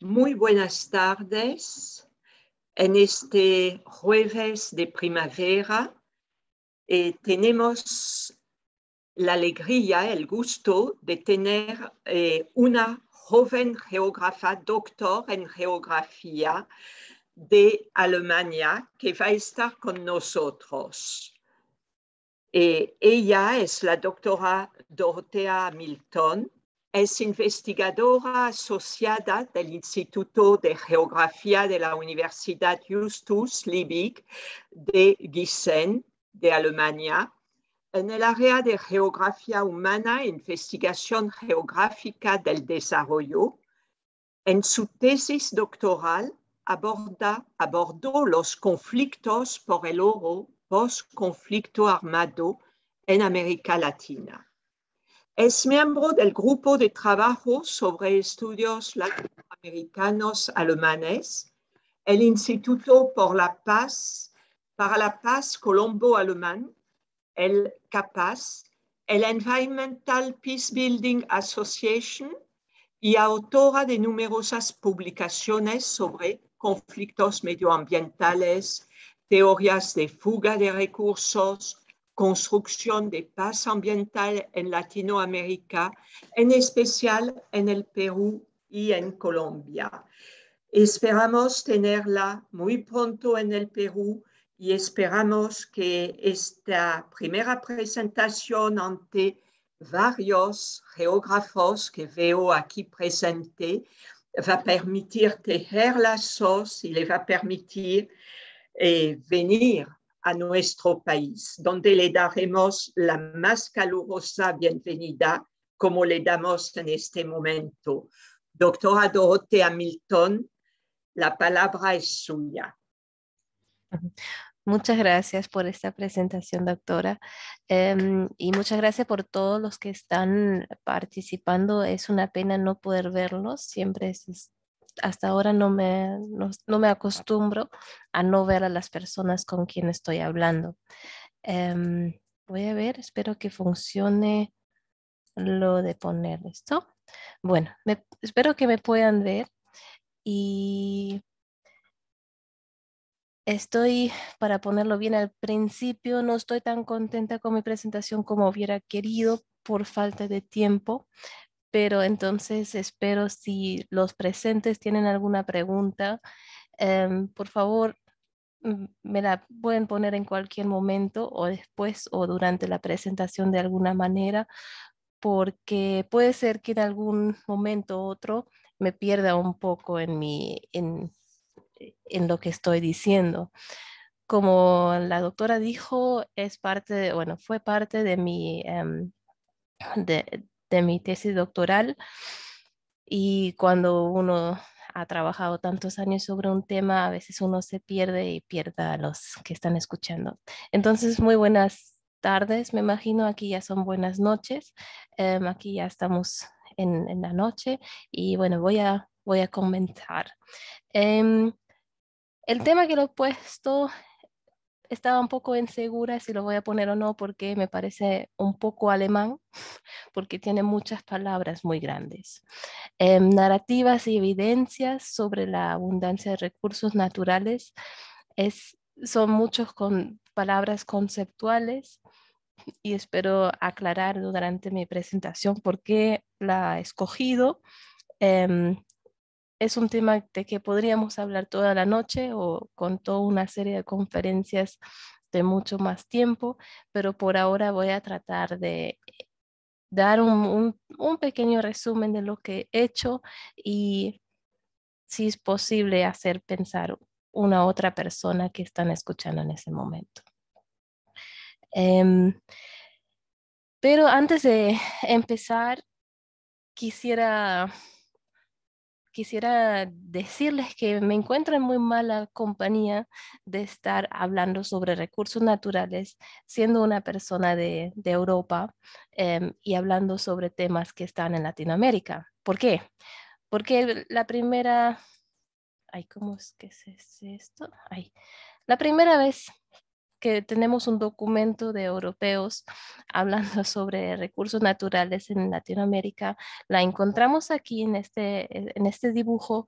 Muy buenas tardes. En este jueves de primavera tenemos la alegría, el gusto de tener una joven geógrafa, doctor en geografía de Alemania, que va a estar con nosotros. Ella es la doctora Dorothea Milton. Es investigadora asociada del Instituto de Geografía de la Universidad Justus Liebig de Gießen, de Alemania, en el área de Geografía Humana e Investigación Geográfica del Desarrollo. En su tesis doctoral abordó los conflictos por el oro post-conflicto armado en América Latina. Es miembro del grupo de trabajo sobre estudios latinoamericanos alemanes, el Instituto para la Paz Colombo-Alemán, el CAPAS, el Environmental Peacebuilding Association y autora de numerosas publicaciones sobre conflictos medioambientales, teorías de fuga de recursos, construcción de paz ambiental en Latinoamérica, en especial en el Perú y en Colombia. Esperamos tenerla muy pronto en el Perú y esperamos que esta primera presentación ante varios geógrafos que veo aquí presentes va a permitir tejer lazos y le va a permitir venir a nuestro país, donde le daremos la más calurosa bienvenida, como le damos en este momento. Doctora Dorothea Milton, la palabra es suya. Muchas gracias por esta presentación, doctora. Y muchas gracias por todos los que están participando. Es una pena no poder verlos. Hasta ahora no me acostumbro a no ver a las personas con quienes estoy hablando. Voy a ver, espero que funcione lo de poner esto. Bueno, espero que me puedan ver y para ponerlo bien al principio, no estoy tan contenta con mi presentación como hubiera querido por falta de tiempo, pero entonces espero si los presentes tienen alguna pregunta, por favor, me la pueden poner en cualquier momento o después o durante la presentación de alguna manera, porque puede ser que en algún momento u otro me pierda un poco en lo que estoy diciendo. Como la doctora dijo, fue parte de mi tesis doctoral, y cuando uno ha trabajado tantos años sobre un tema, a veces uno se pierde y pierde a los que están escuchando. Entonces, muy buenas tardes, me imagino, aquí ya son buenas noches, aquí ya estamos en la noche y bueno, voy a comenzar. Em, el tema que lo he puesto, estaba un poco insegura si lo voy a poner o no porque me parece un poco alemán, porque tiene muchas palabras muy grandes. Narrativas y evidencias sobre la abundancia de recursos naturales son muchos con palabras conceptuales y espero aclarar durante mi presentación por qué la he escogido. Em, es un tema de que podríamos hablar toda la noche o con toda una serie de conferencias de mucho más tiempo, pero por ahora voy a tratar de dar un pequeño resumen de lo que he hecho y si es posible hacer pensar una otra persona que están escuchando en ese momento. Em, pero antes de empezar, quisiera decirles que me encuentro en muy mala compañía de estar hablando sobre recursos naturales, siendo una persona de Europa, y hablando sobre temas que están en Latinoamérica. ¿Por qué? Porque la primera, ay, ¿cómo es que es esto? Ay, la primera vez que tenemos un documento de europeos hablando sobre recursos naturales en Latinoamérica. La encontramos aquí en este dibujo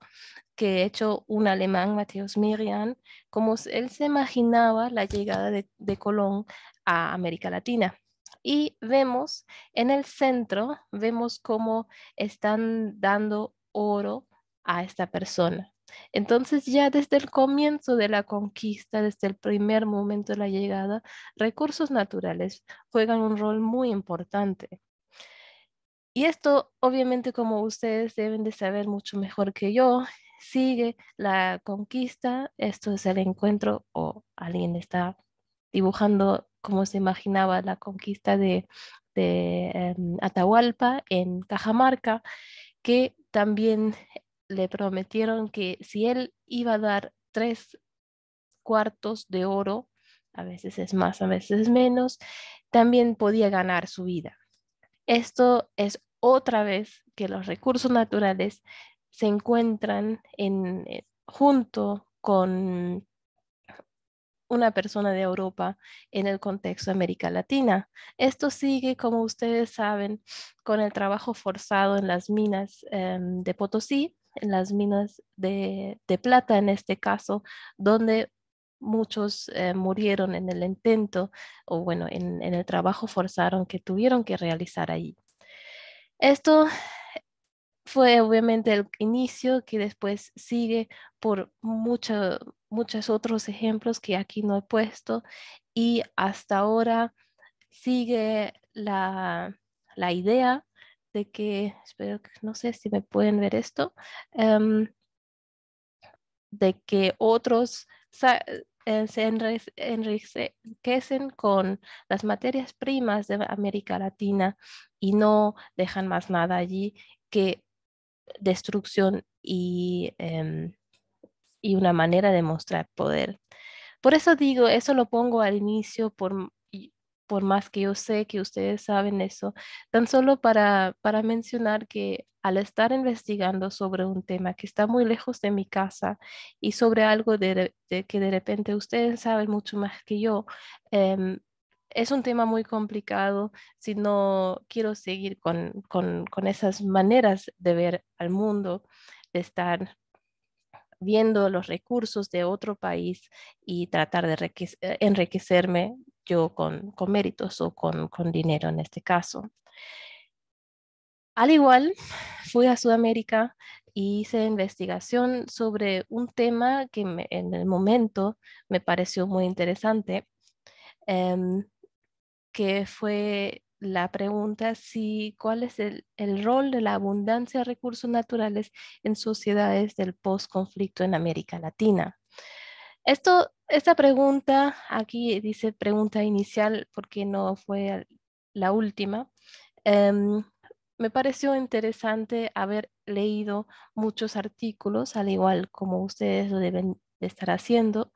que ha hecho un alemán, Matthäus Merian, como él se imaginaba la llegada de Colón a América Latina. Y vemos en el centro, vemos cómo están dando oro a esta persona. Entonces ya desde el comienzo de la conquista, desde el primer momento de la llegada, recursos naturales juegan un rol muy importante. Y esto, obviamente, como ustedes deben de saber mucho mejor que yo, sigue la conquista. Esto es el encuentro, o alguien está dibujando cómo se imaginaba la conquista de Atahualpa en Cajamarca, que también le prometieron que si él iba a dar 3 cuartos de oro, a veces es más, a veces es menos, también podía ganar su vida. Esto es otra vez que los recursos naturales se encuentran junto con una persona de Europa en el contexto de América Latina. Esto sigue, como ustedes saben, con el trabajo forzado en las minas de Potosí, en las minas de plata en este caso, donde muchos murieron en el intento o bueno, en el trabajo forzado que tuvieron que realizar allí. Esto fue obviamente el inicio que después sigue por muchos otros ejemplos que aquí no he puesto y hasta ahora sigue la idea de que, espero que, no sé si me pueden ver esto, em, de que otros se enriquecen con las materias primas de América Latina y no dejan más nada allí que destrucción y una manera de mostrar poder. Por eso digo, eso lo pongo al inicio, por más que yo sé que ustedes saben eso, tan solo para mencionar que al estar investigando sobre un tema que está muy lejos de mi casa y sobre algo de que de repente ustedes saben mucho más que yo, em, es un tema muy complicado si no quiero seguir con esas maneras de ver al mundo, de estar viendo los recursos de otro país y tratar de enriquecerme yo con méritos o con dinero en este caso. Al igual, fui a Sudamérica y hice investigación sobre un tema que en el momento me pareció muy interesante, em, que fue la pregunta si cuál es el rol de la abundancia de recursos naturales en sociedades del post-conflicto en América Latina. Esta pregunta, aquí dice pregunta inicial porque no fue la última. em, Me pareció interesante haber leído muchos artículos, al igual como ustedes lo deben de estar haciendo,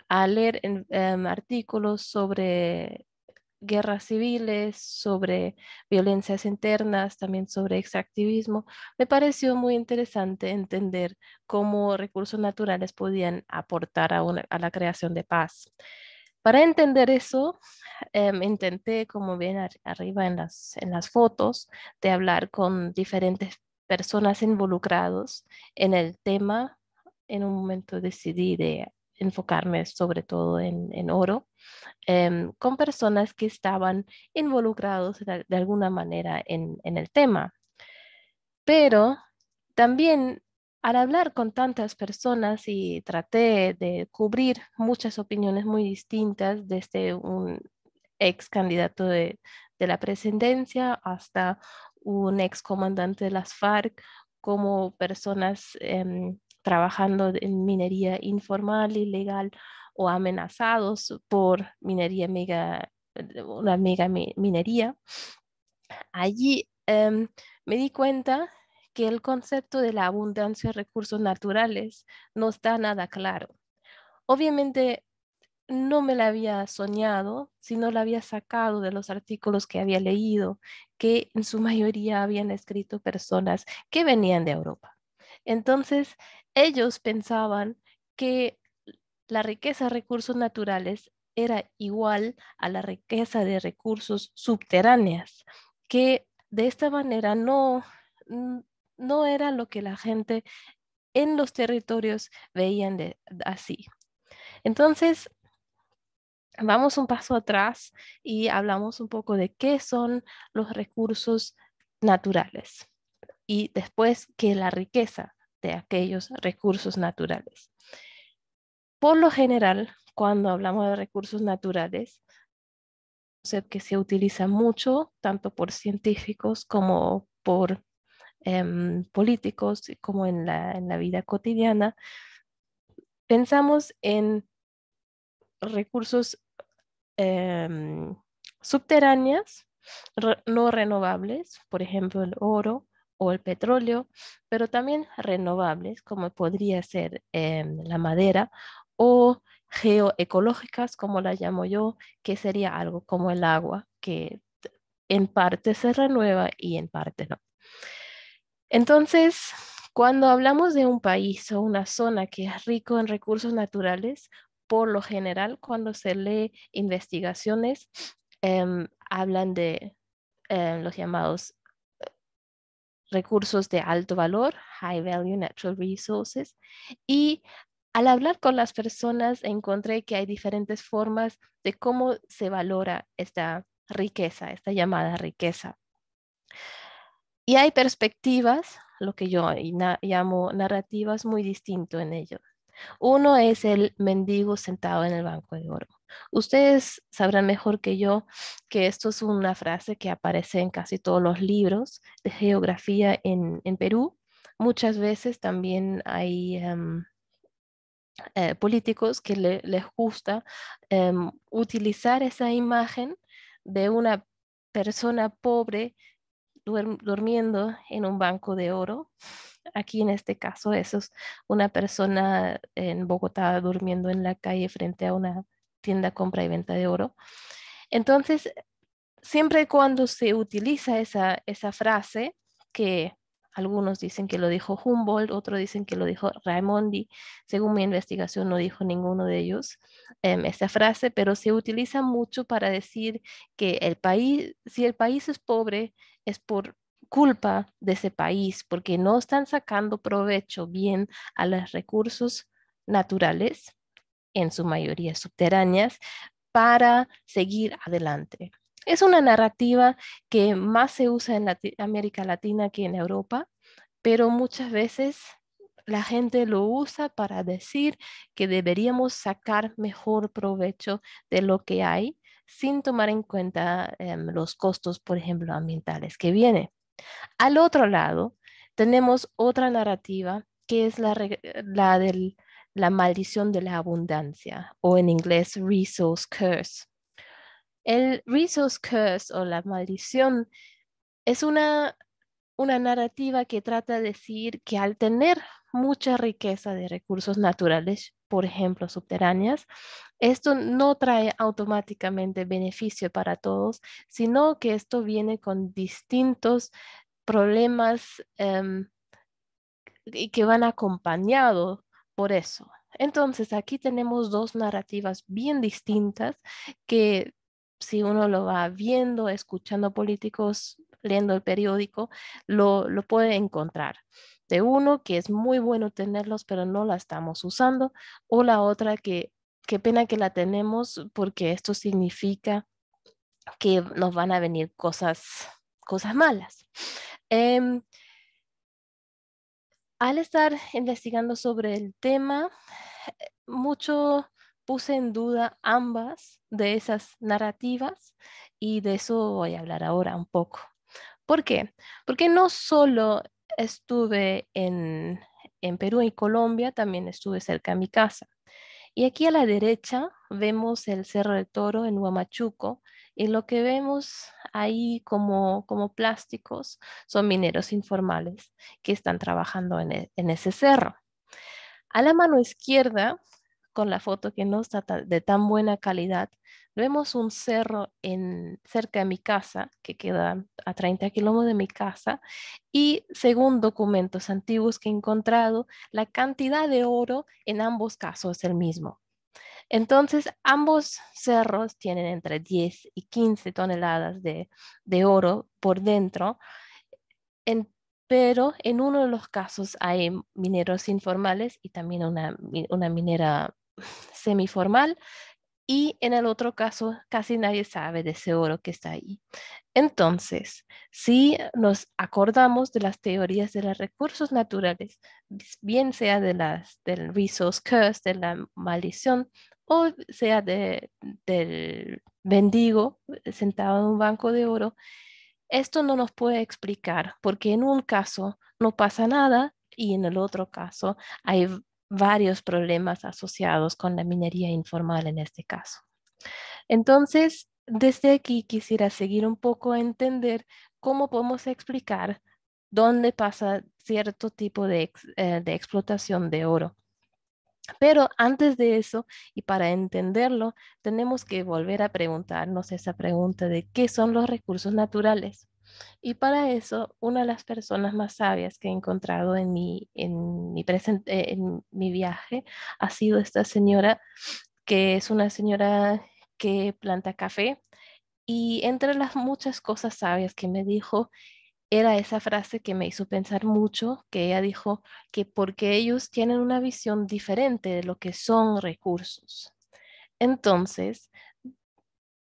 a leer artículos sobre guerras civiles, sobre violencias internas, también sobre extractivismo. Me pareció muy interesante entender cómo recursos naturales podían aportar a la creación de paz. Para entender eso, intenté, como ven arriba en las fotos, de hablar con diferentes personas involucrados en el tema. En un momento decidí de enfocarme sobre todo en oro, con personas que estaban involucrados de alguna manera en el tema. Pero también al hablar con tantas personas y traté de cubrir muchas opiniones muy distintas, desde un ex candidato de la presidencia hasta un ex comandante de las FARC, como personas trabajando en minería informal, ilegal o amenazados por una mega minería. Allí me di cuenta que el concepto de la abundancia de recursos naturales no está nada claro. Obviamente no me la había soñado, sino la había sacado de los artículos que había leído, que en su mayoría habían escrito personas que venían de Europa. Entonces, ellos pensaban que la riqueza de recursos naturales era igual a la riqueza de recursos subterráneas, que de esta manera no era lo que la gente en los territorios veían así. Entonces, vamos un paso atrás y hablamos un poco de qué son los recursos naturales y después qué es la riqueza de aquellos recursos naturales. Por lo general, cuando hablamos de recursos naturales, que se utiliza mucho, tanto por científicos como por políticos, como en la vida cotidiana, pensamos en recursos subterráneos, no renovables, por ejemplo, el oro o el petróleo, pero también renovables, como podría ser la madera, o geoecológicas, como la llamo yo, que sería algo como el agua, que en parte se renueva y en parte no. Entonces, cuando hablamos de un país o una zona que es rico en recursos naturales, por lo general, cuando se lee investigaciones, hablan de los llamados recursos de alto valor, high value natural resources, y al hablar con las personas encontré que hay diferentes formas de cómo se valora esta riqueza, esta llamada riqueza. Y hay perspectivas, lo que yo llamo narrativas muy distinto en ello. Uno es el mendigo sentado en el banco de oro. Ustedes sabrán mejor que yo que esto es una frase que aparece en casi todos los libros de geografía en Perú. Muchas veces también hay políticos que les gusta utilizar esa imagen de una persona pobre durmiendo en un banco de oro. Aquí en este caso, eso es una persona en Bogotá durmiendo en la calle frente a una tienda compra y venta de oro. Entonces, siempre y cuando se utiliza esa frase, que algunos dicen que lo dijo Humboldt, otros dicen que lo dijo Raimondi, según mi investigación no dijo ninguno de ellos esa frase, pero se utiliza mucho para decir que el país, si el país es pobre, es por culpa de ese país, porque no están sacando provecho bien a los recursos naturales, en su mayoría subterráneas, para seguir adelante. Es una narrativa que más se usa en América Latina que en Europa, pero muchas veces la gente lo usa para decir que deberíamos sacar mejor provecho de lo que hay sin tomar en cuenta los costos, por ejemplo, ambientales que vienen. Al otro lado, tenemos otra narrativa que es de la maldición de la abundancia, o en inglés resource curse. El resource curse o la maldición es una narrativa que trata de decir que al tener mucha riqueza de recursos naturales, por ejemplo, subterráneas, esto no trae automáticamente beneficio para todos, sino que esto viene con distintos problemas y que van acompañados por eso. Entonces, aquí tenemos dos narrativas bien distintas que si uno lo va viendo, escuchando políticos, leyendo el periódico, lo puede encontrar. De uno que es muy bueno tenerlos, pero no la estamos usando, o la otra que qué pena que la tenemos porque esto significa que nos van a venir cosas malas. Al estar investigando sobre el tema, mucho puse en duda ambas de esas narrativas y de eso voy a hablar ahora un poco. ¿Por qué? Porque no solo estuve en Perú y Colombia, también estuve cerca de mi casa. Y aquí a la derecha vemos el Cerro del Toro en Huamachuco y lo que vemos ahí como plásticos son mineros informales que están trabajando en ese cerro. A la mano izquierda, con la foto que no está de tan buena calidad, vemos un cerro cerca de mi casa, que queda a 30 kilómetros de mi casa, y según documentos antiguos que he encontrado, la cantidad de oro en ambos casos es el mismo. Entonces, ambos cerros tienen entre 10 y 15 toneladas de oro por dentro, en- pero en uno de los casos hay mineros informales y también una minera semiformal, y en el otro caso casi nadie sabe de ese oro que está ahí. Entonces, si nos acordamos de las teorías de los recursos naturales, bien sea del resource curse, de la maldición, o sea del mendigo sentado en un banco de oro, esto no nos puede explicar porque en un caso no pasa nada y en el otro caso hay varios problemas asociados con la minería informal en este caso. Entonces, desde aquí quisiera seguir un poco a entender cómo podemos explicar dónde pasa cierto tipo de explotación de oro. Pero antes de eso, y para entenderlo, tenemos que volver a preguntarnos esa pregunta de qué son los recursos naturales. Y para eso, una de las personas más sabias que he encontrado en mi viaje ha sido esta señora, que es una señora que planta café. Y entre las muchas cosas sabias que me dijo, era esa frase que me hizo pensar mucho, que ella dijo que porque ellos tienen una visión diferente de lo que son recursos. Entonces,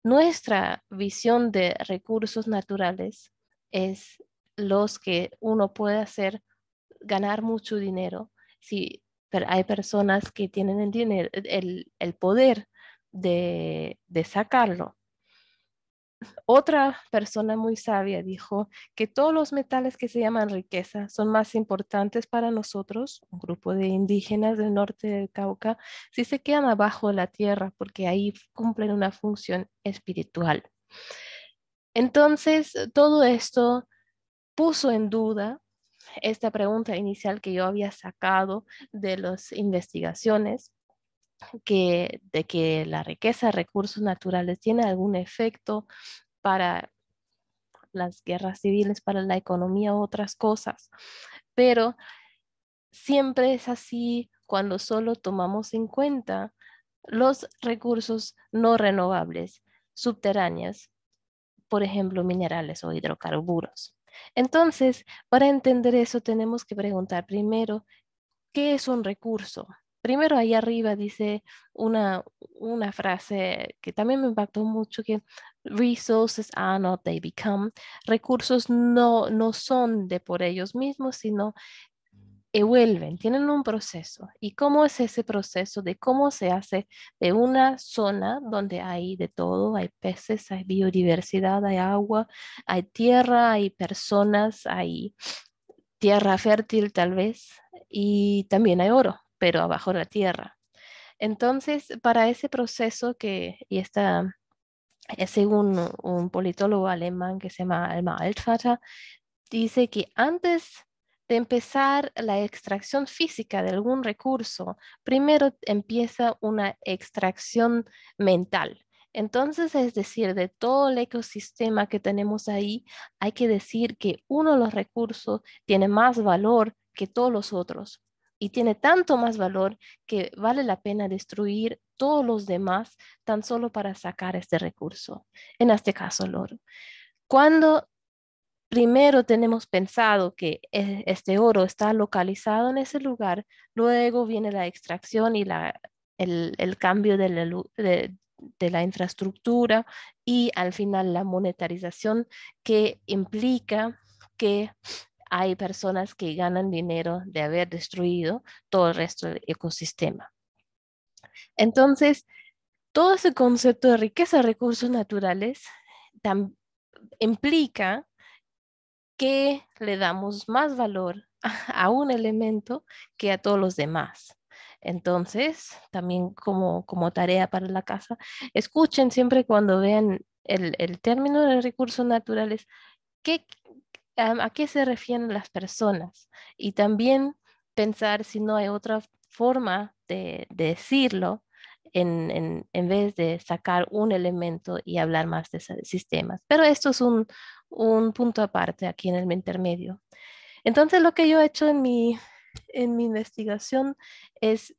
nuestra visión de recursos naturales es los que uno puede hacer ganar mucho dinero. Si hay personas que tienen el dinero, el poder de sacarlo. Otra persona muy sabia dijo que todos los metales que se llaman riqueza son más importantes para nosotros, un grupo de indígenas del norte del Cauca, si se quedan abajo de la tierra, porque ahí cumplen una función espiritual. Entonces, todo esto puso en duda esta pregunta inicial que yo había sacado de las investigaciones, de que la riqueza de recursos naturales tiene algún efecto para las guerras civiles, para la economía u otras cosas. Pero siempre es así cuando solo tomamos en cuenta los recursos no renovables, subterráneos, por ejemplo, minerales o hidrocarburos. Entonces, para entender eso, tenemos que preguntar primero, ¿qué es un recurso? Primero, ahí arriba dice una frase que también me impactó mucho, que resources are not, they become. Recursos no son de por ellos mismos, sino evuelven, tienen un proceso. ¿Y cómo es ese proceso de cómo se hace de una zona donde hay de todo? Hay peces, hay biodiversidad, hay agua, hay tierra, hay personas, hay tierra fértil tal vez, y también hay oro, pero abajo de la tierra. Entonces, para ese proceso y está, es según un politólogo alemán que se llama Elmar Altvater, dice que antes de empezar la extracción física de algún recurso, primero empieza una extracción mental. Entonces, es decir, de todo el ecosistema que tenemos ahí, hay que decir que uno de los recursos tiene más valor que todos los otros y tiene tanto más valor que vale la pena destruir todos los demás tan solo para sacar este recurso, en este caso el oro. Cuando primero tenemos pensado que este oro está localizado en ese lugar, luego viene la extracción y el cambio de la infraestructura y al final la monetarización, que implica que hay personas que ganan dinero de haber destruido todo el resto del ecosistema. Entonces, todo ese concepto de riqueza de recursos naturales implica que le damos más valor a un elemento que a todos los demás. Entonces, también como tarea para la casa, escuchen siempre cuando vean el término de recursos naturales, ¿qué, a qué se refieren las personas? Y también pensar si no hay otra forma de decirlo en vez de sacar un elemento y hablar más de sistemas. Pero esto es un punto aparte aquí en el intermedio. Entonces, lo que yo he hecho en mi investigación es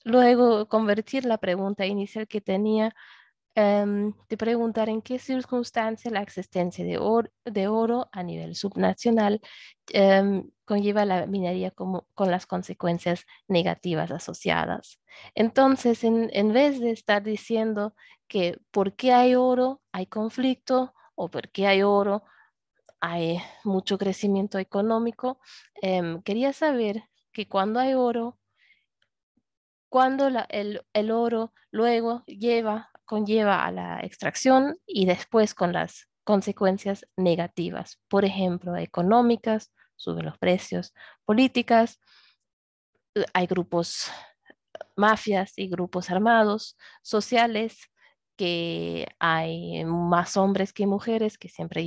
luego convertir la pregunta inicial que tenía de preguntar en qué circunstancia la existencia de oro a nivel subnacional conlleva la minería con las consecuencias negativas asociadas. Entonces, en vez de estar diciendo que por qué hay oro, hay conflicto, o por qué hay oro, hay mucho crecimiento económico, quería saber que cuando hay oro, cuando el oro luego conlleva a la extracción y después con las consecuencias negativas, por ejemplo, económicas, suben los precios, políticas, hay grupos, mafias y grupos armados, sociales, que hay más hombres que mujeres, que siempre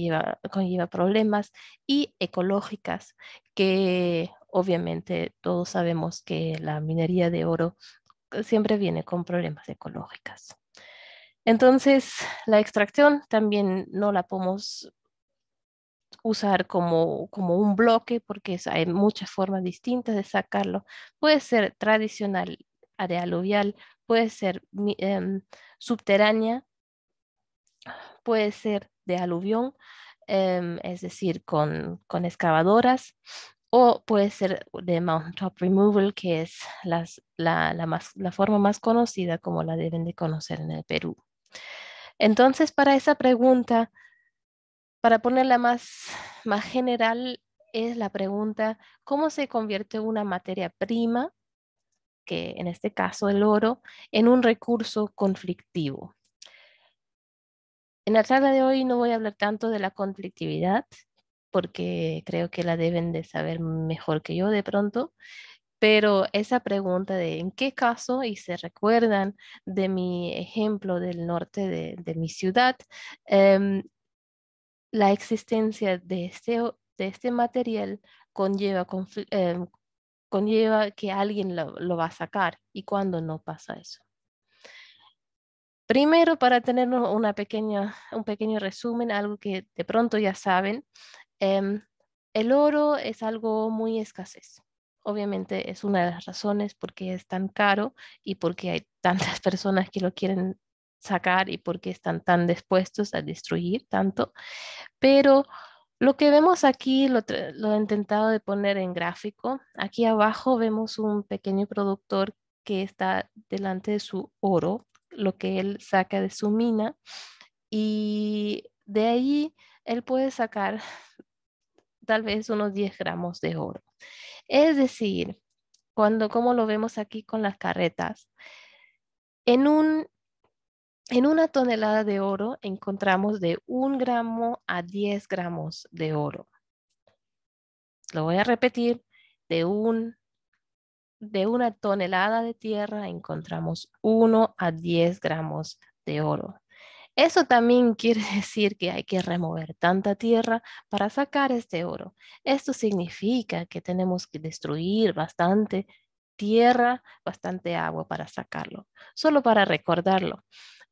conlleva problemas, y ecológicas, que obviamente todos sabemos que la minería de oro siempre viene con problemas ecológicos. Entonces, la extracción también no la podemos usar como un bloque porque hay muchas formas distintas de sacarlo. Puede ser tradicional, de aluvial, puede ser subterránea, puede ser de aluvión, es decir, con excavadoras, o puede ser de mountaintop removal, que es la forma más conocida como la deben de conocer en el Perú. Entonces, para esa pregunta, para ponerla más general, es la pregunta, ¿cómo se convierte una materia prima, que en este caso el oro, en un recurso conflictivo? En la charla de hoy no voy a hablar tanto de la conflictividad, porque creo que la deben de saber mejor que yo de pronto, pero esa pregunta de en qué caso, y se recuerdan de mi ejemplo del norte de mi ciudad, em, la existencia de este material conlleva que alguien lo va a sacar, y cuando no pasa eso. Primero, para tener un pequeño resumen, algo que de pronto ya saben, em, el oro es algo muy escasez. Obviamente es una de las razones por qué es tan caro y porque hay tantas personas que lo quieren sacar y porque están tan dispuestos a destruir tanto. Pero lo que vemos aquí, lo he intentado de poner en gráfico. Aquí abajo vemos un pequeño productor que está delante de su oro, lo que él saca de su mina, y de ahí él puede sacar tal vez unos 10 gramos de oro. Es decir, como lo vemos aquí con las carretas, en en una tonelada de oro encontramos de 1 gramo a 10 gramos de oro. Lo voy a repetir, de de una tonelada de tierra encontramos 1 a 10 gramos de oro. Eso también quiere decir que hay que remover tanta tierra para sacar este oro. Esto significa que tenemos que destruir bastante tierra, bastante agua para sacarlo, solo para recordarlo.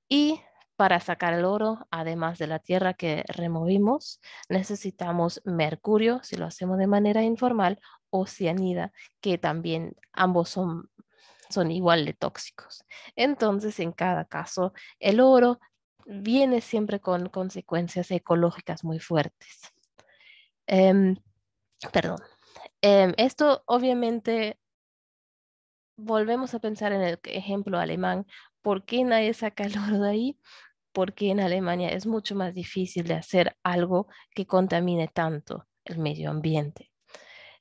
Y para sacar el oro, además de la tierra que removimos, necesitamos mercurio, si lo hacemos de manera informal, o cianida, que también ambos son igual de tóxicos. Entonces, en cada caso, el oro viene siempre con consecuencias ecológicas muy fuertes. Em, Perdón. Esto obviamente, volvemos a pensar en el ejemplo alemán. ¿Por qué nadie saca el oro de ahí? Porque en Alemania es mucho más difícil de hacer algo que contamine tanto el medio ambiente.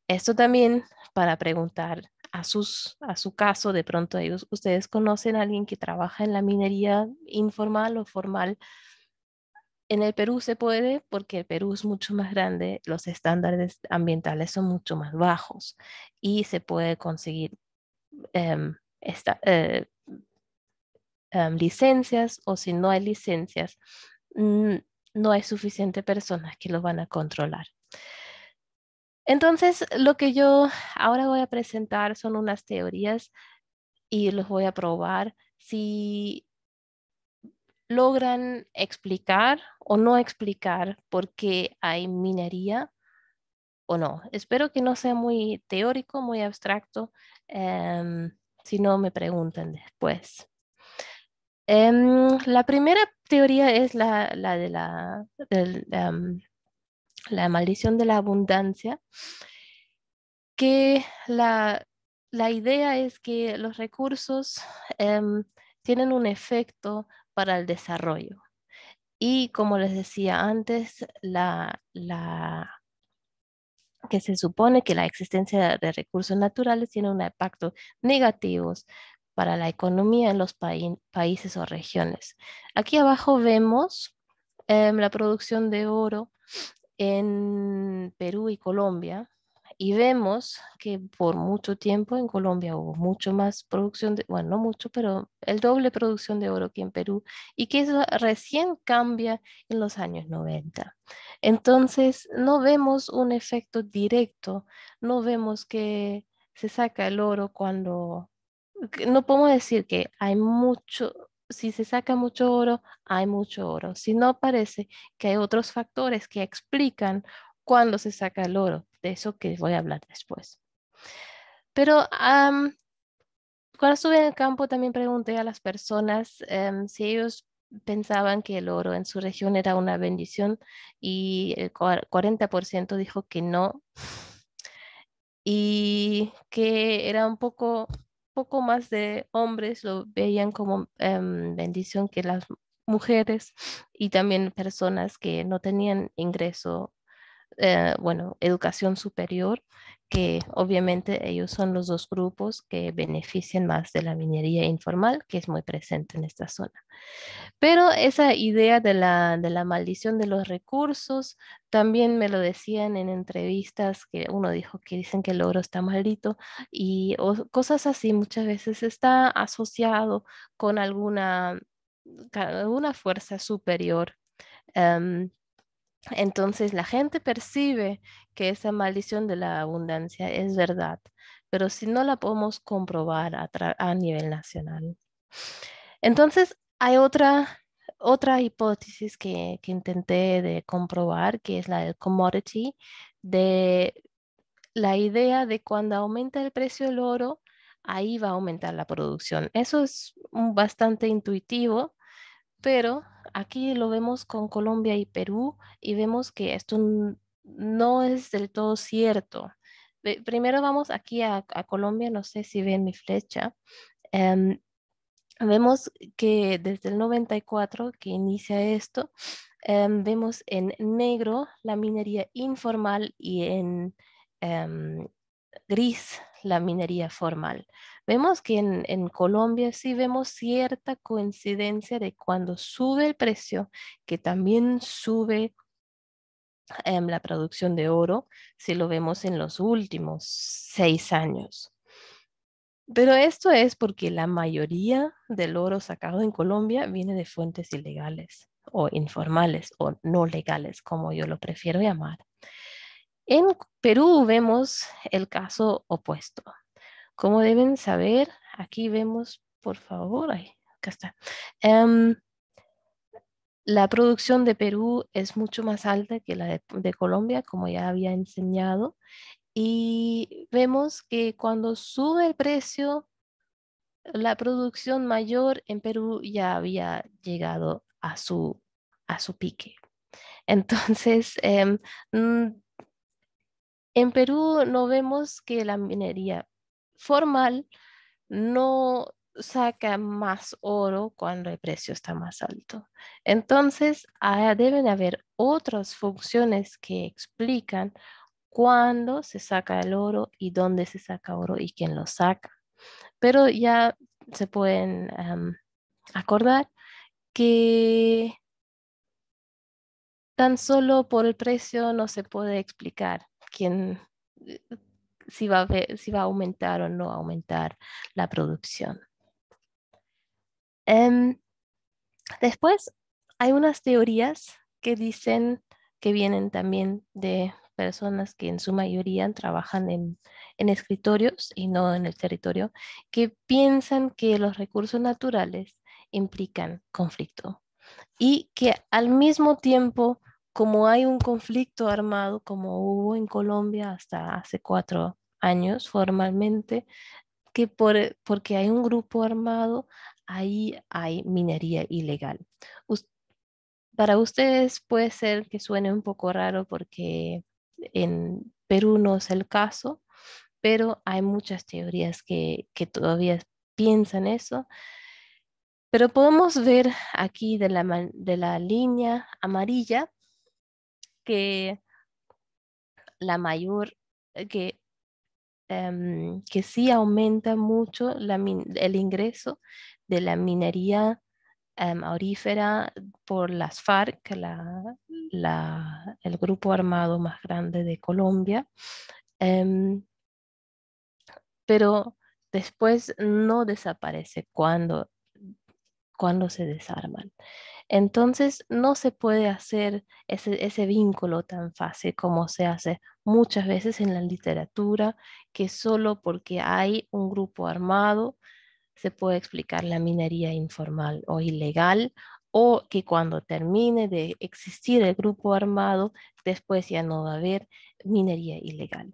Esto también para preguntar a su caso, de pronto ustedes conocen a alguien que trabaja en la minería informal o formal. En el Perú se puede porque el Perú es mucho más grande, los estándares ambientales son mucho más bajos y se puede conseguir em, esta, licencias, o si no hay licencias, mm, no hay suficiente personas que lo van a controlar. Entonces, lo que yo ahora voy a presentar son unas teorías y los voy a probar si logran explicar o no explicar por qué hay minería o no. Espero que no sea muy teórico, muy abstracto, si no me preguntan después. La primera teoría es la de la maldición de la abundancia, que la idea es que los recursos tienen un efecto para el desarrollo. Y como les decía antes, que se supone que la existencia de recursos naturales tiene un impacto negativo para la economía en los países o regiones. Aquí abajo vemos la producción de oro en Perú y Colombia. Y vemos que por mucho tiempo en Colombia hubo mucho más producción de, bueno, no mucho, pero el doble producción de oro que en Perú, y que eso recién cambia en los años 90. Entonces, no vemos un efecto directo, no vemos que se saca el oro cuando, no podemos decir que hay mucho, si se saca mucho oro, hay mucho oro, sino parece que hay otros factores que explican cuándo se saca el oro, de eso que voy a hablar después. Pero cuando estuve en el campo también pregunté a las personas si ellos pensaban que el oro en su región era una bendición y el 40% dijo que no y que era un poco más de hombres lo veían como bendición que las mujeres y también personas que no tenían ingreso, bueno, educación superior, que obviamente ellos son los dos grupos que benefician más de la minería informal, que es muy presente en esta zona. Pero esa idea de la maldición de los recursos, también me lo decían en entrevistas que uno dijo que dicen que el oro está maldito y cosas así muchas veces está asociado con alguna fuerza superior. Em, entonces la gente percibe que esa maldición de la abundancia es verdad, pero si no la podemos comprobar a nivel nacional. Entonces hay otra hipótesis que intenté de comprobar, que es la del commodity, de la idea de cuando aumenta el precio del oro, ahí va a aumentar la producción. Eso es bastante intuitivo, pero aquí lo vemos con Colombia y Perú y vemos que esto no es del todo cierto. Primero vamos aquí a Colombia, no sé si ven mi flecha. Em, Vemos que desde el 94 que inicia esto, vemos en negro la minería informal y en em, gris la minería formal. Vemos que en Colombia sí vemos cierta coincidencia de cuando sube el precio, que también sube la producción de oro, si lo vemos en los últimos 6 años. Pero esto es porque la mayoría del oro sacado en Colombia viene de fuentes ilegales o informales o no legales, como yo lo prefiero llamar. En Perú vemos el caso opuesto. Como deben saber, aquí vemos, por favor, ahí, acá está. La producción de Perú es mucho más alta que la de Colombia, como ya había enseñado, y vemos que cuando sube el precio, la producción mayor en Perú ya había llegado a su pique. Entonces, mm, en Perú no vemos que la minería formal no saca más oro cuando el precio está más alto. Entonces, deben haber otras funciones que explican cuándo se saca el oro y dónde se saca oro y quién lo saca. Pero ya se pueden acordar que tan solo por el precio no se puede explicar quién, eh, si va a aumentar o no aumentar la producción. Em, Después hay unas teorías que dicen que vienen también de personas que en su mayoría trabajan en escritorios y no en el territorio, que piensan que los recursos naturales implican conflicto y que al mismo tiempo, como hay un conflicto armado como hubo en Colombia hasta hace 4 años formalmente, que porque hay un grupo armado, ahí hay minería ilegal. Us- para ustedes puede ser que suene un poco raro porque en Perú no es el caso, pero hay muchas teorías que todavía piensan eso. Pero podemos ver aquí de la línea amarilla que la mayor, que, que sí aumenta mucho el ingreso de la minería aurífera por las FARC, el grupo armado más grande de Colombia. Em, pero después no desaparece cuando se desarman. Entonces no se puede hacer ese vínculo tan fácil como se hace muchas veces en la literatura, que solo porque hay un grupo armado se puede explicar la minería informal o ilegal, o que cuando termine de existir el grupo armado, después ya no va a haber minería ilegal.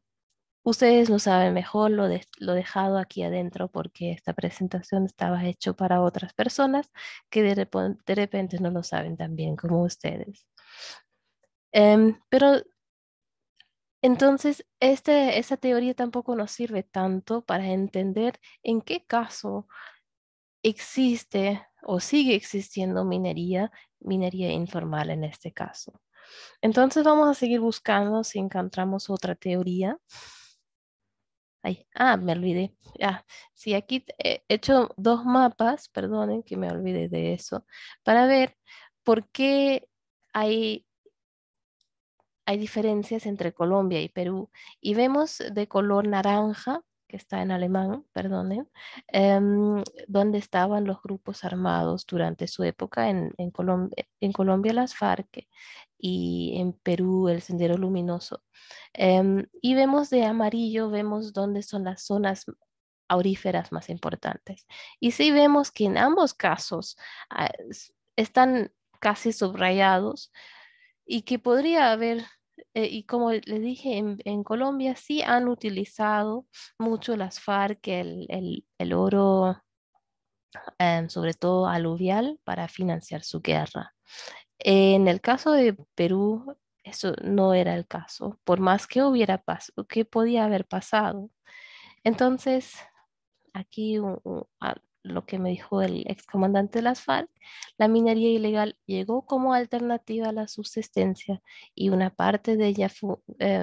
Ustedes lo saben mejor, lo he dejado aquí adentro porque esta presentación estaba hecho para otras personas que de repente no lo saben tan bien como ustedes. Pero entonces, esa teoría tampoco nos sirve tanto para entender en qué caso existe o sigue existiendo minería informal en este caso. Entonces vamos a seguir buscando si encontramos otra teoría. Ay, me olvidé. Sí, aquí he hecho dos mapas, perdonen que me olvidé de eso, para ver por qué hay, hay diferencias entre Colombia y Perú. Y vemos de color naranja, que está en alemán, perdonen, donde estaban los grupos armados durante su época en Colombia las FARC y en Perú el Sendero Luminoso. Y vemos de amarillo, vemos dónde son las zonas auríferas más importantes. Y sí vemos que en ambos casos están casi subrayados y que podría haber, y como les dije, en Colombia sí han utilizado mucho las FARC, el oro, sobre todo aluvial, para financiar su guerra. En el caso de Perú, eso no era el caso, por más que hubiera pasado, que podía haber pasado. Entonces, aquí lo que me dijo el excomandante de las FARC, la minería ilegal llegó como alternativa a la subsistencia y una parte de ella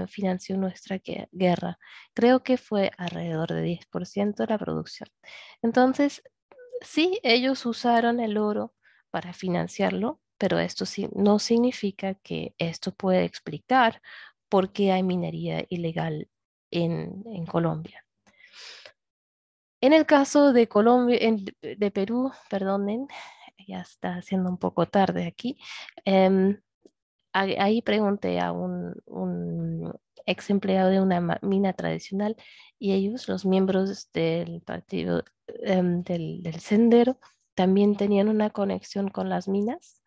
financió nuestra guerra. Creo que fue alrededor de 10% de la producción. Entonces, sí, ellos usaron el oro para financiarlo, pero esto sí, no significa que esto puede explicar por qué hay minería ilegal en Colombia. En el caso de Colombia, de Perú, perdonen, ya está haciendo un poco tarde aquí. em, ahí pregunté a un ex empleado de una mina tradicional y ellos, los miembros del partido del Sendero, también tenían una conexión con las minas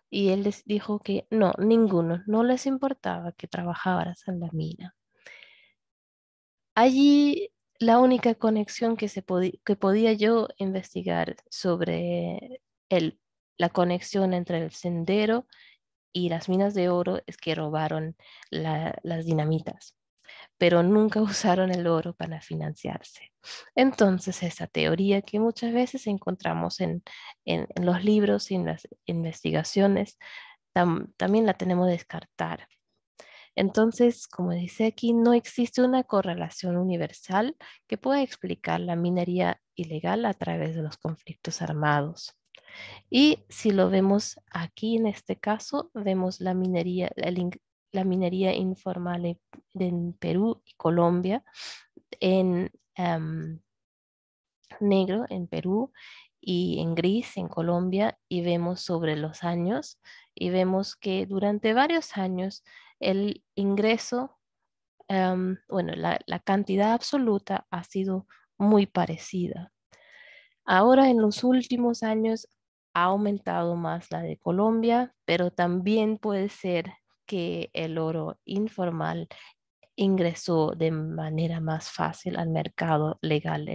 y él les dijo que no, ninguno, no les importaba que trabajaras en la mina. Allí la única conexión que podía yo investigar sobre la conexión entre el sendero y las minas de oro es que robaron las dinamitas, pero nunca usaron el oro para financiarse. Entonces, esa teoría que muchas veces encontramos en los libros y en las investigaciones, también la tenemos que descartar. Entonces, como dice aquí, no existe una correlación universal que pueda explicar la minería ilegal a través de los conflictos armados. Y si lo vemos aquí en este caso, vemos la minería informal en Perú y Colombia, en negro en Perú y en gris en Colombia, y vemos sobre los años y vemos que durante varios años el ingreso, bueno, la cantidad absoluta ha sido muy parecida. Ahora en los últimos años ha aumentado más la de Colombia, pero también puede ser que el oro informal ingresó de manera más fácil al mercado legal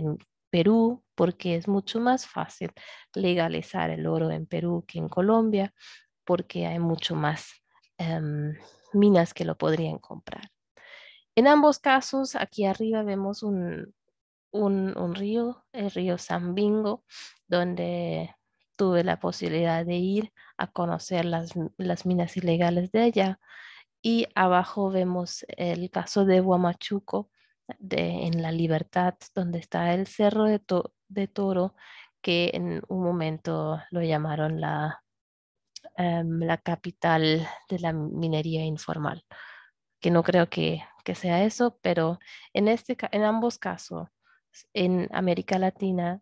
Perú, porque es mucho más fácil legalizar el oro en Perú que en Colombia, porque hay mucho más minas que lo podrían comprar. En ambos casos, aquí arriba vemos un río, el río Sambingo, donde tuve la posibilidad de ir a conocer las minas ilegales de allá. Y abajo vemos el caso de Huamachuco, en La Libertad, donde está el Cerro de Toro, que en un momento lo llamaron la capital de la minería informal, que no creo que sea eso, pero en ambos casos, en América Latina,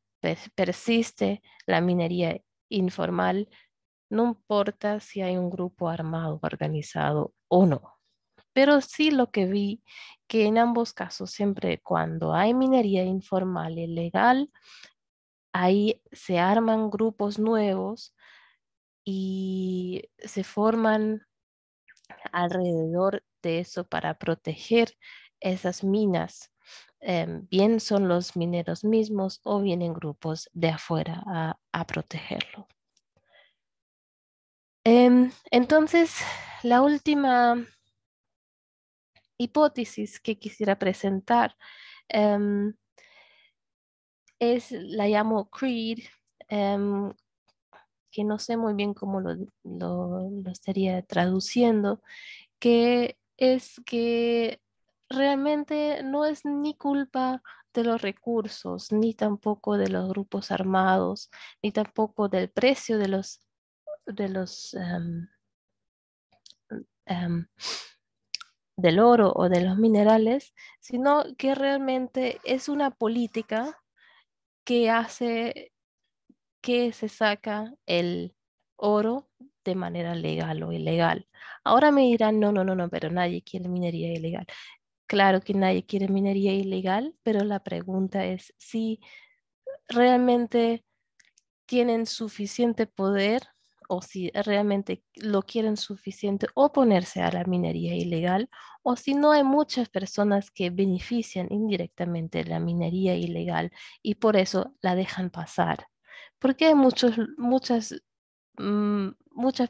persiste la minería informal, no importa si hay un grupo armado organizado o no. Pero sí lo que vi, que en ambos casos, siempre cuando hay minería informal y legal, ahí se arman grupos nuevos y se forman alrededor de eso para proteger esas minas. Bien son los mineros mismos o vienen grupos de afuera a protegerlo. Entonces, la última hipótesis que quisiera presentar em, la llamo creed, em, que no sé muy bien cómo lo estaría traduciendo, que es que realmente no es ni culpa de los recursos, ni tampoco de los grupos armados, ni tampoco del precio de los em, del oro o de los minerales, sino que realmente es una política que hace que se saca el oro de manera legal o ilegal. Ahora me dirán, no, no, no, no, pero nadie quiere minería ilegal. Claro que nadie quiere minería ilegal, pero la pregunta es si realmente tienen suficiente poder o si realmente lo quieren suficiente oponerse a la minería ilegal o si no hay muchas personas que benefician indirectamente de la minería ilegal y por eso la dejan pasar. Porque hay muchas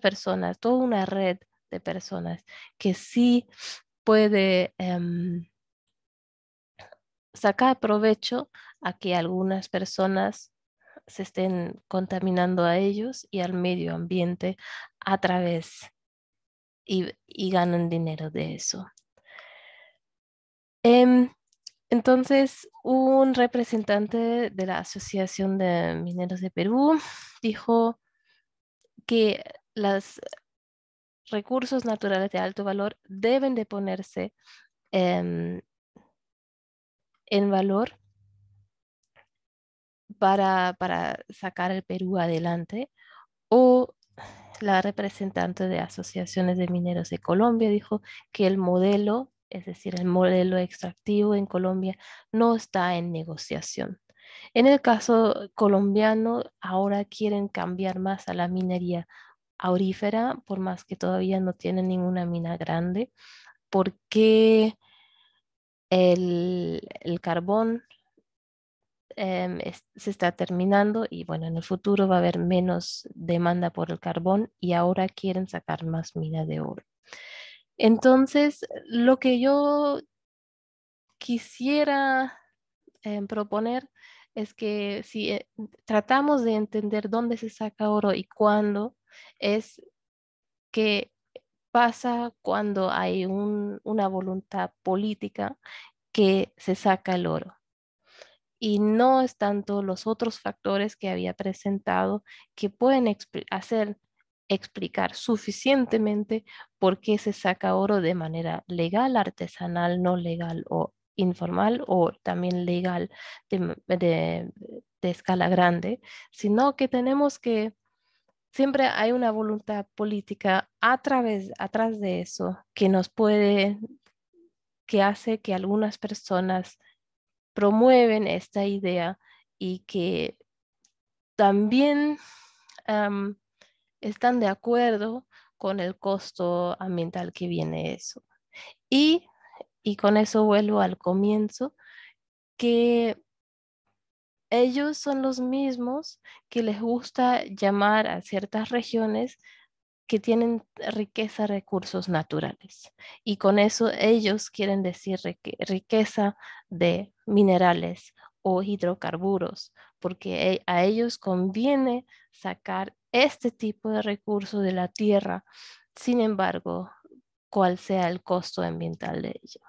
personas, toda una red de personas que sí puede sacar provecho a que algunas personas se estén contaminando a ellos y al medio ambiente a través y ganan dinero de eso. Em, entonces, un representante de la Asociación de Mineros de Perú dijo que los recursos naturales de alto valor deben de ponerse em, en valor para sacar el Perú adelante. O la representante de asociaciones de mineros de Colombia dijo que el modelo, es decir, el modelo extractivo en Colombia, no está en negociación. En el caso colombiano, ahora quieren cambiar más a la minería aurífera, por más que todavía no tienen ninguna mina grande, porque el carbón se está terminando y bueno, en el futuro va a haber menos demanda por el carbón y ahora quieren sacar más mina de oro. Entonces, lo que yo quisiera proponer es que si tratamos de entender dónde se saca oro y cuándo, es que pasa cuando hay una voluntad política que se saca el oro y no es tanto los otros factores que había presentado que pueden hacer explicar suficientemente por qué se saca oro de manera legal, artesanal, no legal o informal o también legal de escala grande, sino que tenemos que siempre hay una voluntad política atrás de eso que nos puede, que hace que algunas personas promueven esta idea y que también am, están de acuerdo con el costo ambiental que viene eso. Y, y con eso vuelvo al comienzo, que ellos son los mismos que les gusta llamar a ciertas regiones que tienen riqueza de recursos naturales. Y con eso ellos quieren decir riqueza de minerales o hidrocarburos, porque a ellos conviene sacar este tipo de recursos de la tierra. Sin embargo, cuál sea el costo ambiental de ello.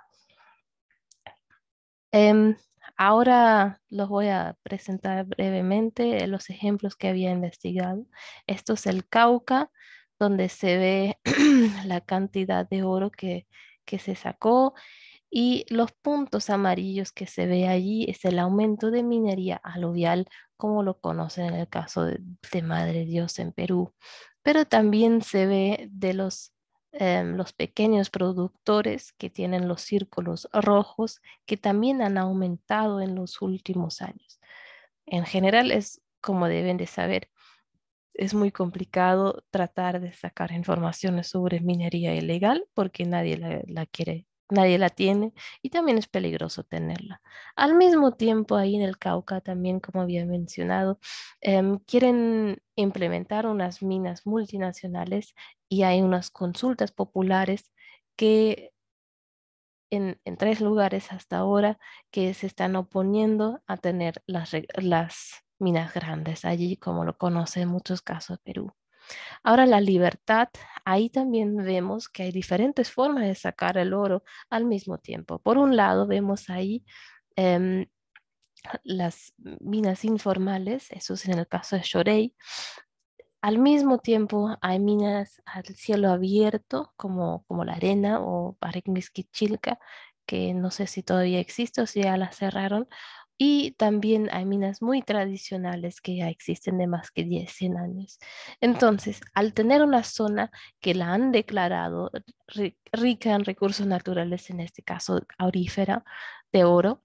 Em, Ahora los voy a presentar brevemente los ejemplos que había investigado. Esto es el Cauca, donde se ve la cantidad de oro que se sacó, y los puntos amarillos que se ve allí es el aumento de minería aluvial, como lo conocen en el caso de Madre Dios en Perú. Pero también se ve de los pequeños productores que tienen los círculos rojos, que también han aumentado en los últimos años. En general es como deben de saber, es muy complicado tratar de sacar informaciones sobre minería ilegal porque nadie la quiere, nadie la tiene, y también es peligroso tenerla. Al mismo tiempo, ahí en el Cauca también, como había mencionado, quieren implementar unas minas multinacionales, y hay unas consultas populares que en 3 lugares hasta ahora que se están oponiendo a tener las minas grandes allí, como lo conoce en muchos casos Perú. Ahora la libertad, ahí también vemos que hay diferentes formas de sacar el oro al mismo tiempo. Por un lado, vemos ahí em, las minas informales, eso es en el caso de Chorey. Al mismo tiempo hay minas al cielo abierto, como la arena o Parecmisquichilca, que no sé si todavía existe o si ya la cerraron. Y también hay minas muy tradicionales que ya existen de más que 10, 100 años. Entonces, al tener una zona que la han declarado rica en recursos naturales, en este caso aurífera de oro,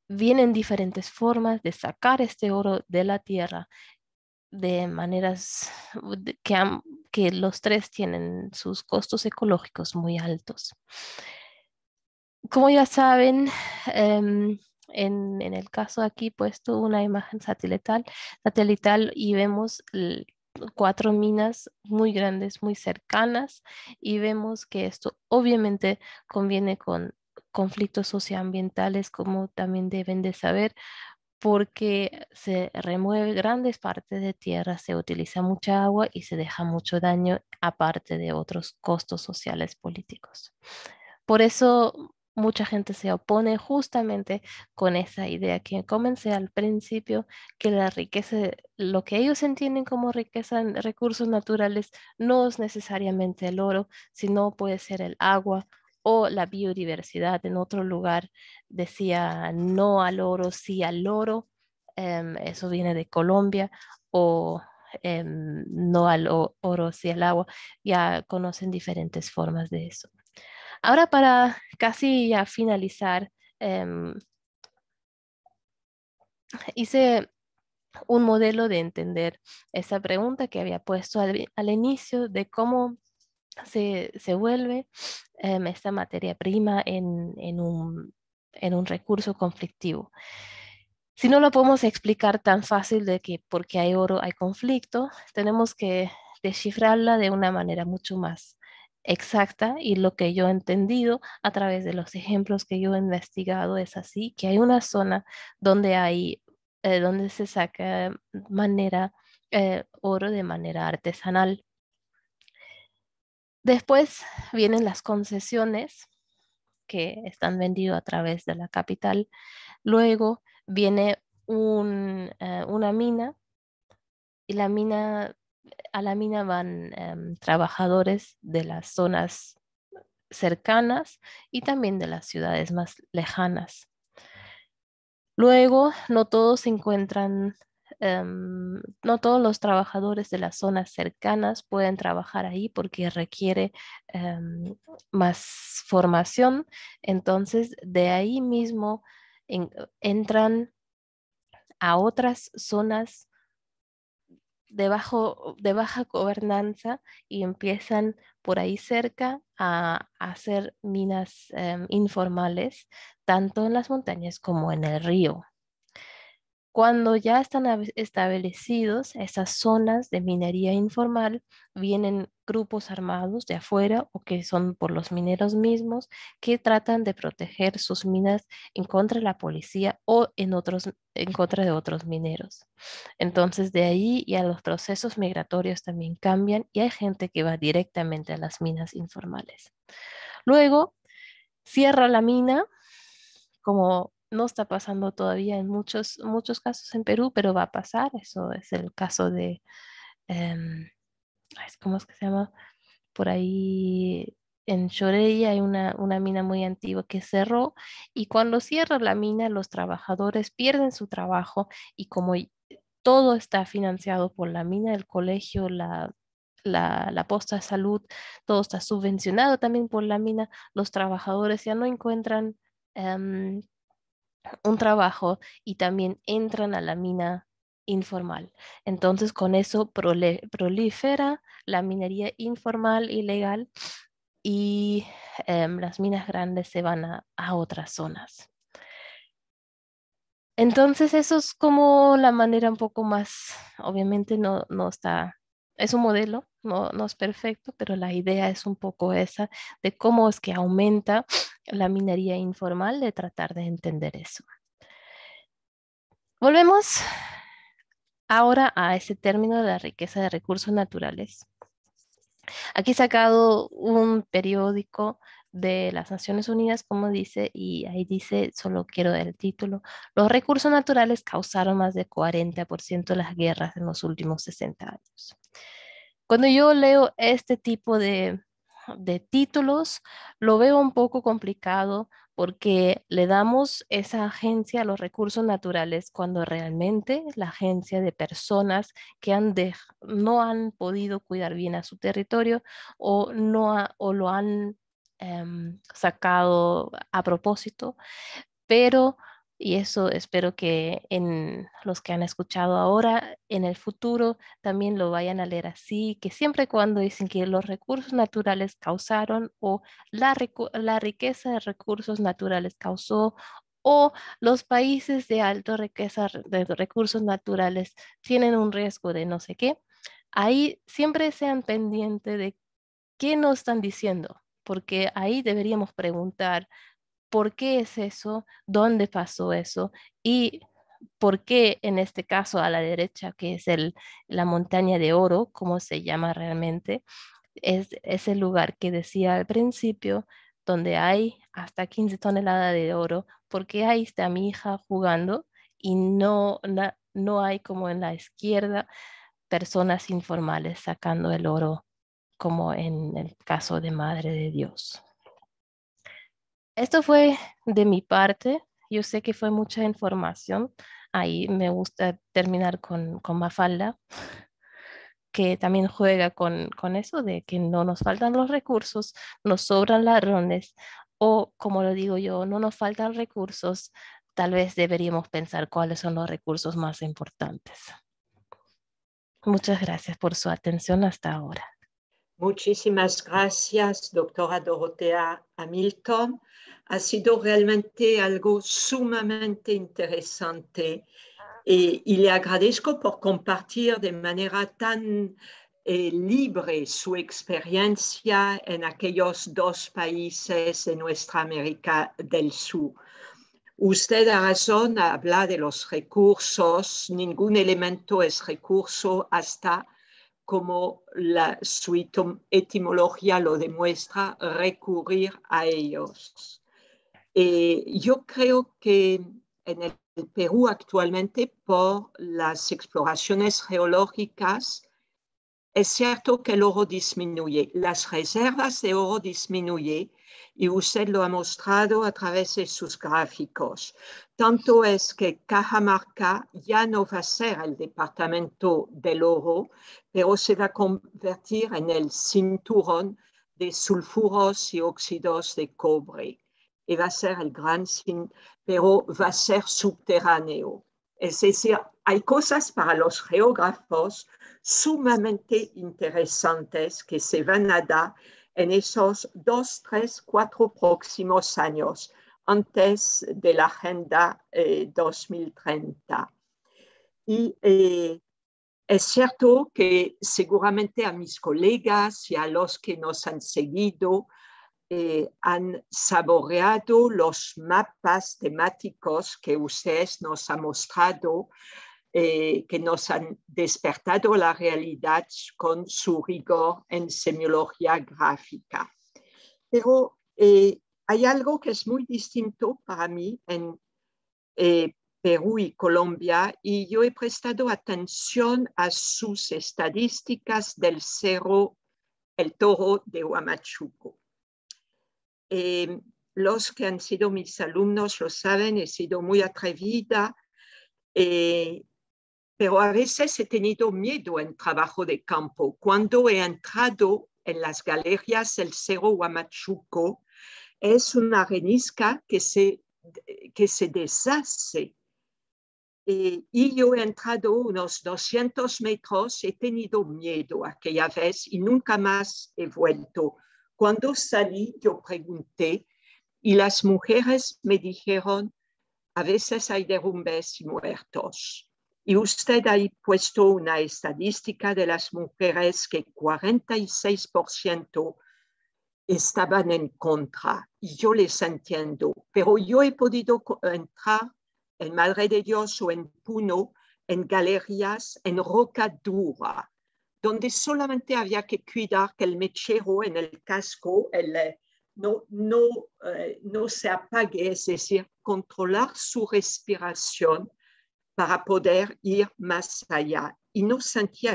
vienen diferentes formas de sacar este oro de la tierra de maneras que los tres tienen sus costos ecológicos muy altos. Como ya saben, em, en el caso aquí puesto una imagen satelital, y vemos 4 minas muy grandes, muy cercanas, y vemos que esto obviamente conviene con conflictos socioambientales, como también deben de saber, porque se remueve grandes partes de tierra, se utiliza mucha agua y se deja mucho daño, aparte de otros costos sociales políticos. Por eso mucha gente se opone justamente con esa idea que comencé al principio, que la riqueza, lo que ellos entienden como riqueza en recursos naturales, no es necesariamente el oro, sino puede ser el agua o la biodiversidad. En otro lugar decía no al oro, sí al oro. Eso viene de Colombia. O no al oro, sí al agua. Ya conocen diferentes formas de eso. Ahora, para casi ya finalizar, em, hice un modelo de entender esa pregunta que había puesto al inicio, de cómo se vuelve esta materia prima en un recurso conflictivo. Si no lo podemos explicar tan fácil de que porque hay oro hay conflicto, tenemos que descifrarla de una manera mucho más exacta, y lo que yo he entendido a través de los ejemplos que yo he investigado es así, que hay una zona donde donde se saca oro de manera artesanal. Después vienen las concesiones que están vendidas a través de la capital. Luego viene una mina, y a la mina van trabajadores de las zonas cercanas y también de las ciudades más lejanas. Luego, no todos se encuentran, no todos los trabajadores de las zonas cercanas pueden trabajar ahí porque requiere más formación. Entonces, de ahí mismo entran a otras zonas de baja gobernanza, y empiezan por ahí cerca a hacer minas informales, tanto en las montañas como en el río. Cuando ya están establecidos esas zonas de minería informal, vienen grupos armados de afuera o que son por los mineros mismos que tratan de proteger sus minas en contra de la policía o en contra de otros mineros. Entonces, de ahí ya los procesos migratorios también cambian y hay gente que va directamente a las minas informales. Luego, cierra la mina, como no está pasando todavía en muchos casos en Perú, pero va a pasar. Eso es el caso de, em, ¿cómo es que se llama? Por ahí en Chorella hay una mina muy antigua que cerró y cuando cierra la mina, los trabajadores pierden su trabajo y como todo está financiado por la mina, el colegio, la posta de salud, todo está subvencionado también por la mina, los trabajadores ya no encuentran em, un trabajo y también entran a la mina informal. Entonces, con eso prolifera la minería informal, ilegal, y las minas grandes se van a otras zonas. Entonces, eso es como la manera un poco más, obviamente no está, es un modelo, no es perfecto, pero la idea es un poco esa de cómo es que aumenta la minería informal, de tratar de entender eso. Volvemos ahora a ese término de la riqueza de recursos naturales. Aquí he sacado un periódico de las Naciones Unidas, como dice, y ahí dice, solo quiero dar el título, los recursos naturales causaron más del 40% de las guerras en los últimos 60 años. Cuando yo leo este tipo de títulos, lo veo un poco complicado porque le damos esa agencia a los recursos naturales cuando realmente la agencia de personas que no han podido cuidar bien a su territorio o, o lo han sacado a propósito, pero, y eso espero que en los que han escuchado ahora, en el futuro también lo vayan a leer así, que siempre cuando dicen que los recursos naturales causaron o la riqueza de recursos naturales causó o los países de alta riqueza de recursos naturales tienen un riesgo de no sé qué, ahí siempre sean pendientes de qué nos están diciendo, porque ahí deberíamos preguntar por qué es eso, dónde pasó eso y por qué en este caso a la derecha, que es la montaña de oro, como se llama realmente, es el lugar que decía al principio, donde hay hasta 15 toneladas de oro, porque ahí está mi hija jugando y no hay como en la izquierda personas informales sacando el oro, como en el caso de Madre de Dios. Esto fue de mi parte. Yo sé que fue mucha información. Ahí me gusta terminar con Mafalda, que también juega con eso de que no nos faltan los recursos, nos sobran ladrones, o como lo digo yo, no nos faltan recursos. Tal vez deberíamos pensar cuáles son los recursos más importantes. Muchas gracias por su atención hasta ahora. Muchísimas gracias, doctora Dorotea Hamilton. Ha sido realmente algo sumamente interesante y le agradezco por compartir de manera tan libre su experiencia en aquellos dos países de nuestra América del Sur. Usted ha razón, habla de los recursos, ningún elemento es recurso hasta, como su etimología lo demuestra, recurrir a ellos. Yo creo que en el Perú actualmente, por las exploraciones geológicas, es cierto que el oro disminuye, las reservas de oro disminuyen y usted lo ha mostrado a través de sus gráficos. Tanto es que Cajamarca ya no va a ser el departamento del oro, pero se va a convertir en el cinturón de sulfuros y óxidos de cobre. Y va a ser el gran, pero va a ser subterráneo. Es decir, hay cosas para los geógrafos sumamente interesantes que se van a dar en esos 2, 3, 4 próximos años antes de la Agenda 2030. Y es cierto que seguramente a mis colegas y a los que nos han seguido han saboreado los mapas temáticos que ustedes nos han mostrado, que nos han despertado la realidad con su rigor en semiología gráfica. Pero hay algo que es muy distinto para mí en Perú y Colombia, y yo he prestado atención a sus estadísticas del Cerro El Toro de Huamachuco. Los que han sido mis alumnos lo saben, he sido muy atrevida, pero a veces he tenido miedo en trabajo de campo. Cuando he entrado en las galerías del Cerro Huamachuco, es una arenisca que se deshace. Y yo he entrado unos 200 metros, he tenido miedo aquella vez y nunca más he vuelto. Cuando salí, yo pregunté y las mujeres me dijeron, a veces hay derrumbes y muertos. Y usted ha puesto una estadística de las mujeres que 46% estaban en contra. Y yo les entiendo, pero yo he podido entrar en Madre de Dios o en Puno, en galerías, en roca dura, donde solamente había que cuidar que el mechero en el casco no se apague, es decir, controlar su respiración para poder ir más allá. Y no sentía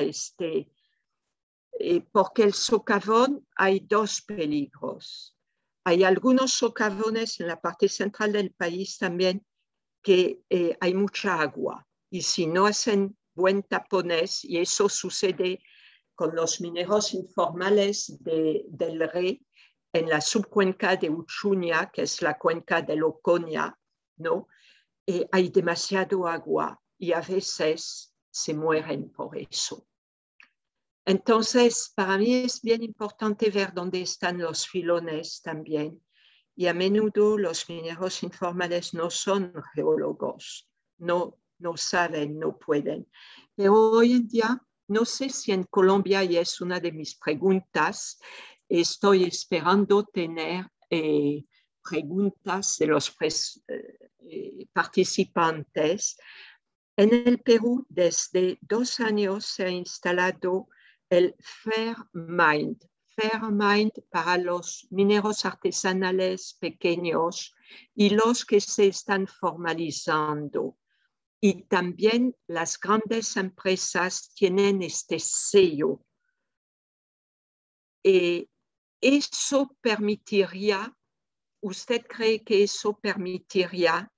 porque el socavón hay dos peligros. Hay algunos socavones en la parte central del país también que hay mucha agua y si no hacen buen tapones, y eso sucede con los mineros informales del Rey en la subcuenca de Uchuña, que es la cuenca del Ocoña, ¿no? Hay demasiado agua y a veces se mueren por eso. Entonces, para mí es bien importante ver dónde están los filones también. Y a menudo los mineros informales no son geólogos, no saben, no pueden. Pero hoy en día, no sé si en Colombia, y es una de mis preguntas, estoy esperando tener preguntas de los participantes. En el Perú, desde 2 años se ha instalado el Fairmind. Fairmind para los mineros artesanales pequeños y los que se están formalizando. Y también las grandes empresas tienen este sello. Eso permitiría, ¿usted cree que eso permitiría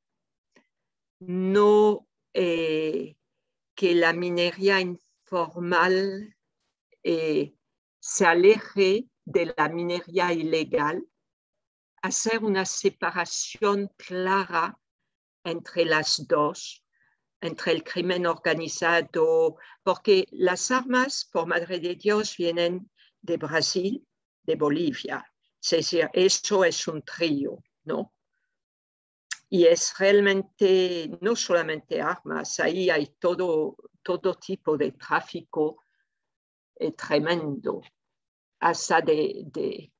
no que la minería informal se aleje de la minería ilegal, hacer una separación clara entre las dos, entre el crimen organizado, porque las armas, por Madre de Dios, vienen de Brasil, de Bolivia. Es decir, eso es un trío, ¿no? Y es realmente, no solamente armas, ahí hay todo tipo de tráfico tremendo, hasta de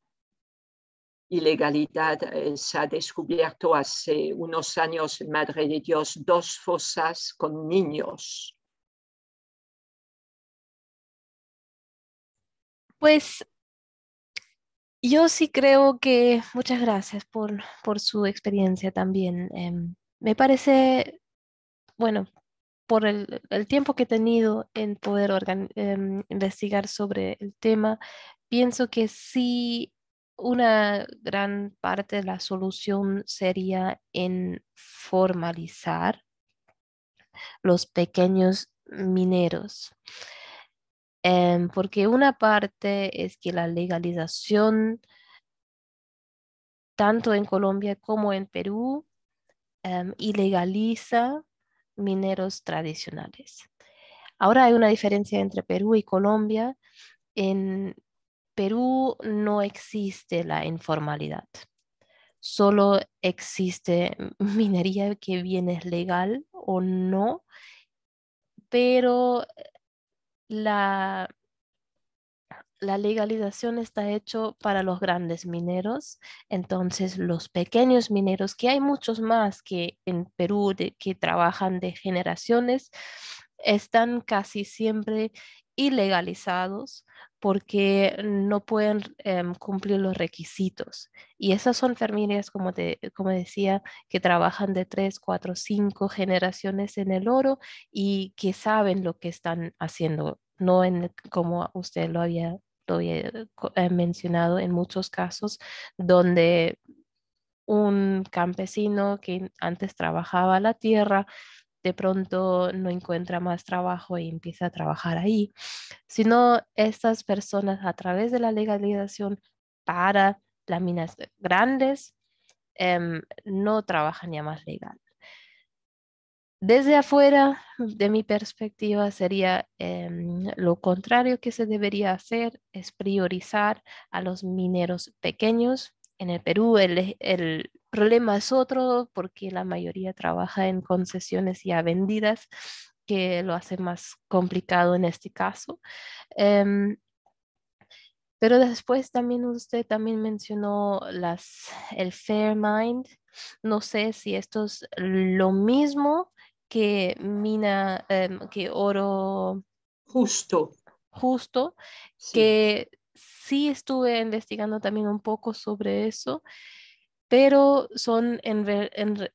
ilegalidad. Se ha descubierto hace unos años en Madre de Dios 2 fosas con niños. Pues yo sí creo que, muchas gracias por su experiencia también. Me parece, bueno, por el tiempo que he tenido en poder investigar sobre el tema, pienso que sí, una gran parte de la solución sería en formalizar los pequeños mineros. Porque una parte es que la legalización, tanto en Colombia como en Perú, ilegaliza mineros tradicionales. Ahora hay una diferencia entre Perú y Colombia. En Perú no existe la informalidad, solo existe minería que bien es legal o no, pero la legalización está hecho para los grandes mineros, entonces los pequeños mineros, que hay muchos más que en Perú que trabajan de generaciones, están casi siempre ilegalizados porque no pueden cumplir los requisitos. Y esas son familias, como decía, que trabajan de 3, 4, 5 generaciones en el oro y que saben lo que están haciendo, no como usted lo había mencionado en muchos casos, donde un campesino que antes trabajaba la tierra, de pronto no encuentra más trabajo y empieza a trabajar ahí, sino estas personas a través de la legalización para las minas grandes no trabajan ya más legal. Desde afuera, de mi perspectiva, sería lo contrario que se debería hacer, es priorizar a los mineros pequeños. En el Perú el problema es otro porque la mayoría trabaja en concesiones ya vendidas, que lo hace más complicado en este caso. Em, pero después también usted también mencionó el Fair Mind. No sé si esto es lo mismo que que oro Justo, justo, sí. que sí estuve investigando también un poco sobre eso, pero son en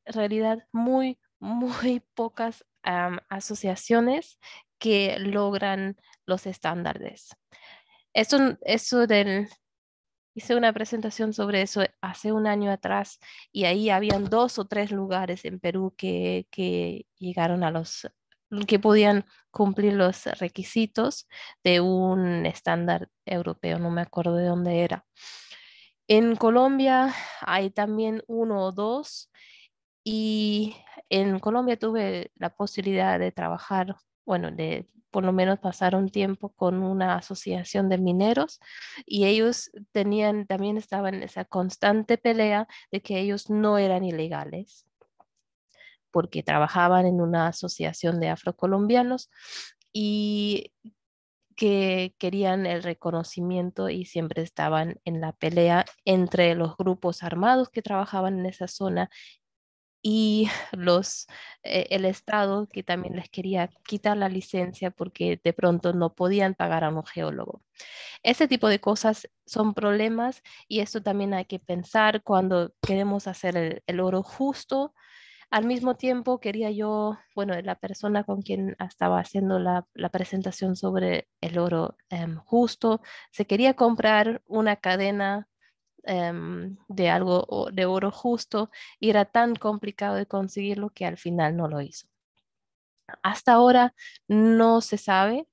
realidad muy, muy pocas asociaciones que logran los estándares. Eso hice una presentación sobre eso hace un año atrás y ahí habían 2 o 3 lugares en Perú que llegaron que podían cumplir los requisitos de un estándar europeo, no me acuerdo de dónde era. En Colombia hay también 1 o 2 y en Colombia tuve la posibilidad de trabajar, bueno, de por lo menos pasar un tiempo con una asociación de mineros y ellos también estaban en esa constante pelea de que ellos no eran ilegales porque trabajaban en una asociación de afrocolombianos y que querían el reconocimiento y siempre estaban en la pelea entre los grupos armados que trabajaban en esa zona y el Estado que también les quería quitar la licencia porque de pronto no podían pagar a un geólogo. Ese tipo de cosas son problemas y esto también hay que pensar cuando queremos hacer el oro justo. Al mismo tiempo quería yo, bueno, la persona con quien estaba haciendo la presentación sobre el oro justo, se quería comprar una cadena de de oro justo y era tan complicado de conseguirlo que al final no lo hizo. Hasta ahora no se sabe,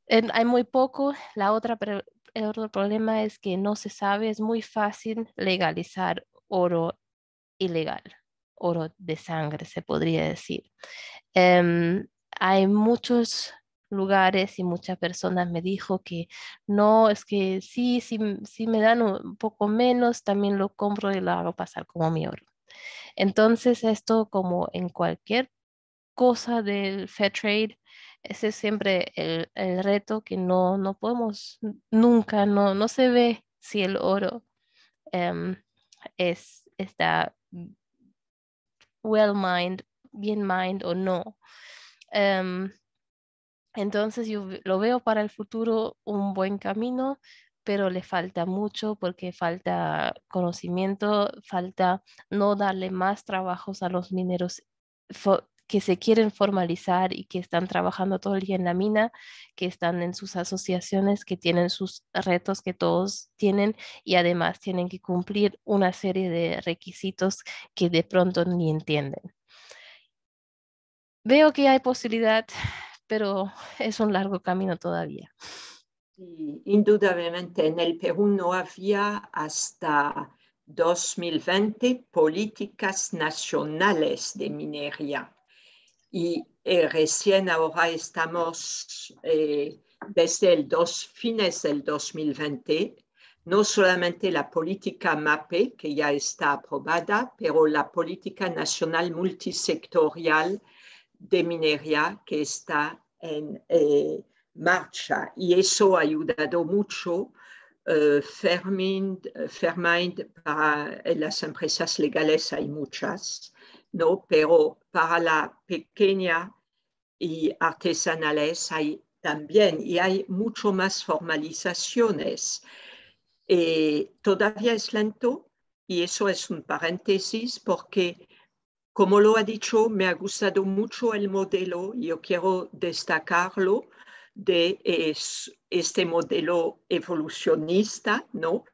hay muy poco. El otro problema es que no se sabe, es muy fácil legalizar oro ilegal, oro de sangre, se podría decir. Hay muchos lugares y muchas personas me dijo que no, es que sí me dan un poco menos, también lo compro y lo hago pasar como mi oro. Entonces, esto como en cualquier cosa del fair trade, ese es siempre el reto que no podemos nunca, no se ve si el oro em, está well mined, bien mined o no. Em, entonces yo lo veo para el futuro un buen camino, pero le falta mucho porque falta conocimiento, falta no darle más trabajos a los mineros que se quieren formalizar y que están trabajando todo el día en la mina, que están en sus asociaciones, que tienen sus retos que todos tienen y además tienen que cumplir una serie de requisitos que de pronto ni entienden. Veo que hay posibilidad, pero es un largo camino todavía. Y indudablemente en el Perú no había hasta 2020 políticas nacionales de minería. Y recién ahora estamos, desde fines del 2020, no solamente la política MAPE, que ya está aprobada, pero la política nacional multisectorial de minería que está en marcha y eso ha ayudado mucho. Fairmind, para las empresas legales hay muchas, ¿no? Pero para la pequeña y artesanales hay también, y hay mucho más formalizaciones. Todavía es lento y eso es un paréntesis porque, como lo ha dicho, me ha gustado mucho el modelo y yo quiero destacarlo de este modelo evolucionista, ¿no?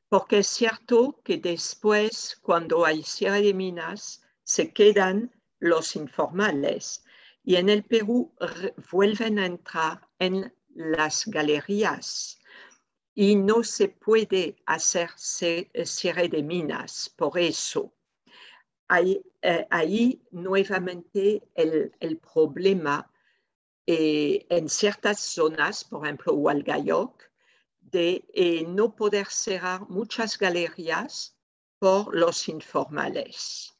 Porque es cierto que después, cuando hay cierre de minas, se quedan los informales. Y en el Perú vuelven a entrar en las galerías y no se puede hacer cierre de minas. Por eso, ahí nuevamente el problema en ciertas zonas, por ejemplo, Hualgayoc, de no poder cerrar muchas galerías por los informales.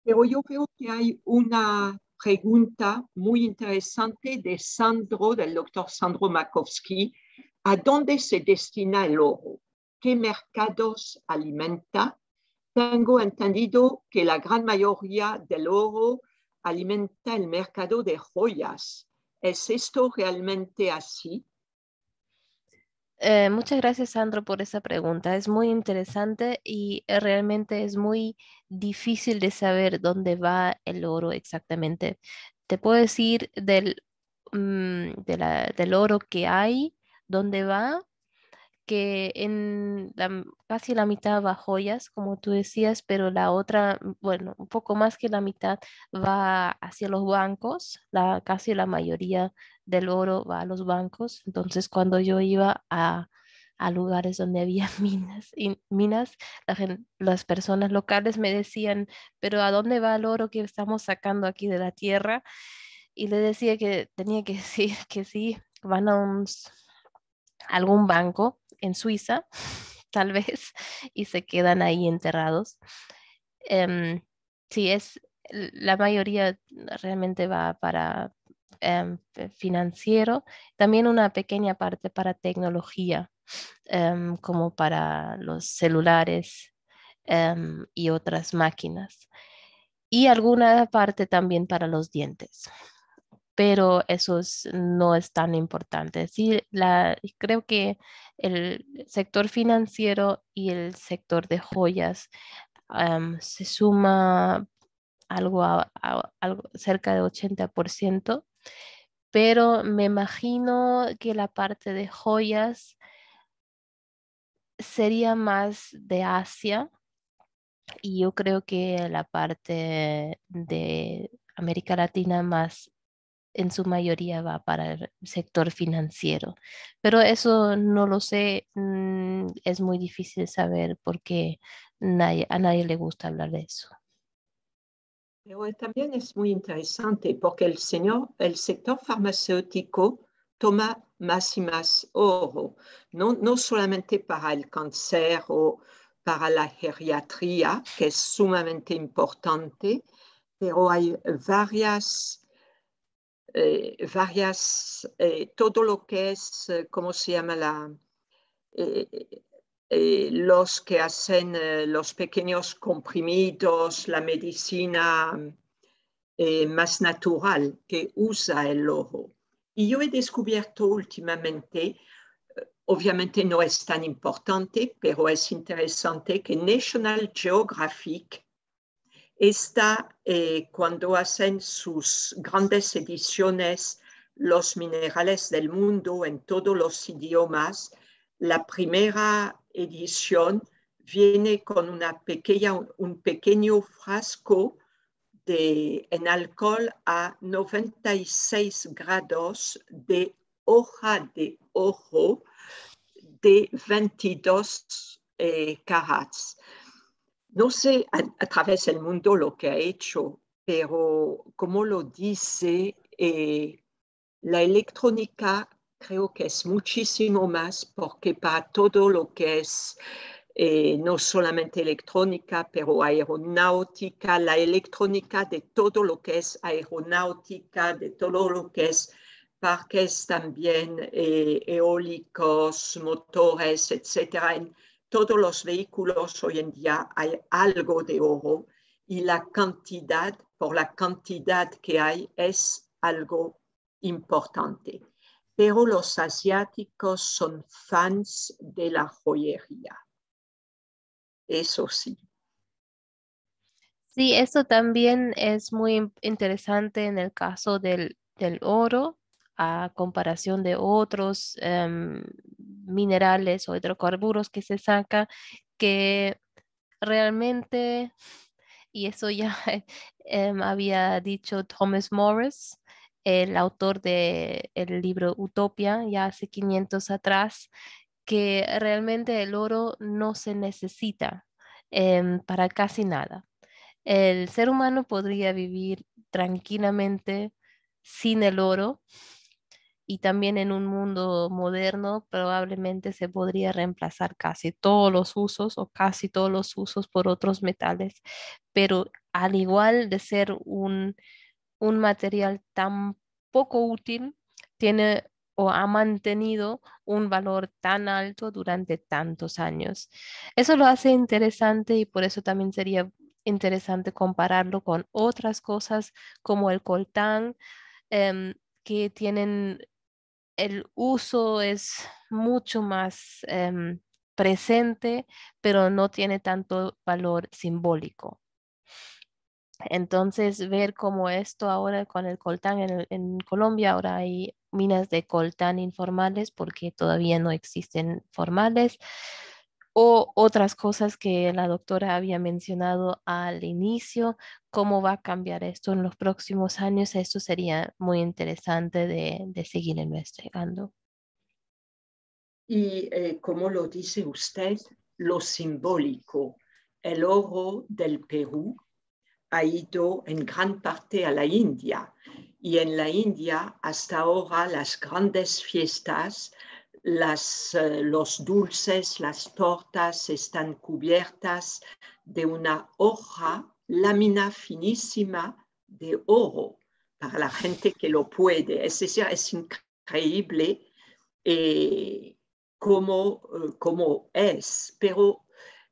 Pero yo creo que hay una pregunta muy interesante de Sandro, del doctor Sandro Makowski. ¿A dónde se destina el oro? ¿Qué mercados alimenta? Tengo entendido que la gran mayoría del oro alimenta el mercado de joyas. ¿Es esto realmente así? Muchas gracias, Sandro, por esa pregunta. Es muy interesante y realmente es muy difícil de saber dónde va el oro exactamente. Te puedo decir del oro que hay, dónde va, que casi la mitad va a joyas, como tú decías, pero la otra, bueno, un poco más que la mitad va hacia los bancos, casi la mayoría del oro va a los bancos. Entonces, cuando yo iba a lugares donde había minas, las personas locales me decían, pero ¿a dónde va el oro que estamos sacando aquí de la tierra? Y le decía que tenía que decir que sí, van algún banco en Suiza, tal vez, y se quedan ahí enterrados. Em, sí, la mayoría realmente va para financiero, también una pequeña parte para tecnología, como para los celulares y otras máquinas, y alguna parte también para los dientes, pero no es tan importante. Sí, creo que el sector financiero y el sector de joyas se suma algo cerca de 80%, pero me imagino que la parte de joyas sería más de Asia y yo creo que la parte de América Latina más en su mayoría va para el sector financiero. Pero eso no lo sé, es muy difícil saber porque a nadie le gusta hablar de eso. Pero también es muy interesante porque el sector farmacéutico toma más y más oro, no solamente para el cáncer o para la geriatría, que es sumamente importante, pero hay todo lo que es, ¿cómo se llama eh, los que hacen los pequeños comprimidos, la medicina más natural que usa el oro. Y yo he descubierto últimamente, obviamente no es tan importante, pero es interesante que National Geographic está, cuando hacen sus grandes ediciones, los minerales del mundo en todos los idiomas, la primera edición viene con un pequeño frasco en alcohol a 96 grados de hoja de oro de 22 carats. No sé a través del mundo lo que ha hecho, pero como lo dice, la electrónica creo que es muchísimo más porque para todo lo que es no solamente electrónica, pero aeronáutica, la electrónica de todo lo que es aeronáutica, de todo lo que es parques también eólicos, motores, etcétera. En todos los vehículos hoy en día hay algo de oro y la cantidad, por la cantidad que hay, es algo importante. Pero los asiáticos son fans de la joyería. Eso sí. Sí, eso también es muy interesante en el caso del oro, a comparación de otros minerales o hidrocarburos que se saca, que realmente, y eso ya había dicho Thomas Morris, el autor del libro Utopia, ya hace 500 atrás, que realmente el oro no se necesita para casi nada. El ser humano podría vivir tranquilamente sin el oro y también en un mundo moderno probablemente se podría reemplazar casi todos los usos o casi todos los usos por otros metales, pero al igual de ser un material tan poco útil, tiene o ha mantenido un valor tan alto durante tantos años. Eso lo hace interesante y por eso también sería interesante compararlo con otras cosas como el coltán, que tienen el uso es mucho más presente, pero no tiene tanto valor simbólico. Entonces, ver cómo esto ahora con el coltán en Colombia, ahora hay minas de coltán informales porque todavía no existen formales, o otras cosas que la doctora había mencionado al inicio, cómo va a cambiar esto en los próximos años, esto sería muy interesante de seguir investigando. Y como lo dice usted, lo simbólico, el oro del Perú ha ido en gran parte a la India. Y en la India, hasta ahora, las grandes fiestas, los dulces, las tortas están cubiertas de una hoja, lámina finísima de oro para la gente que lo puede. Es decir, es increíble eh, cómo es. Pero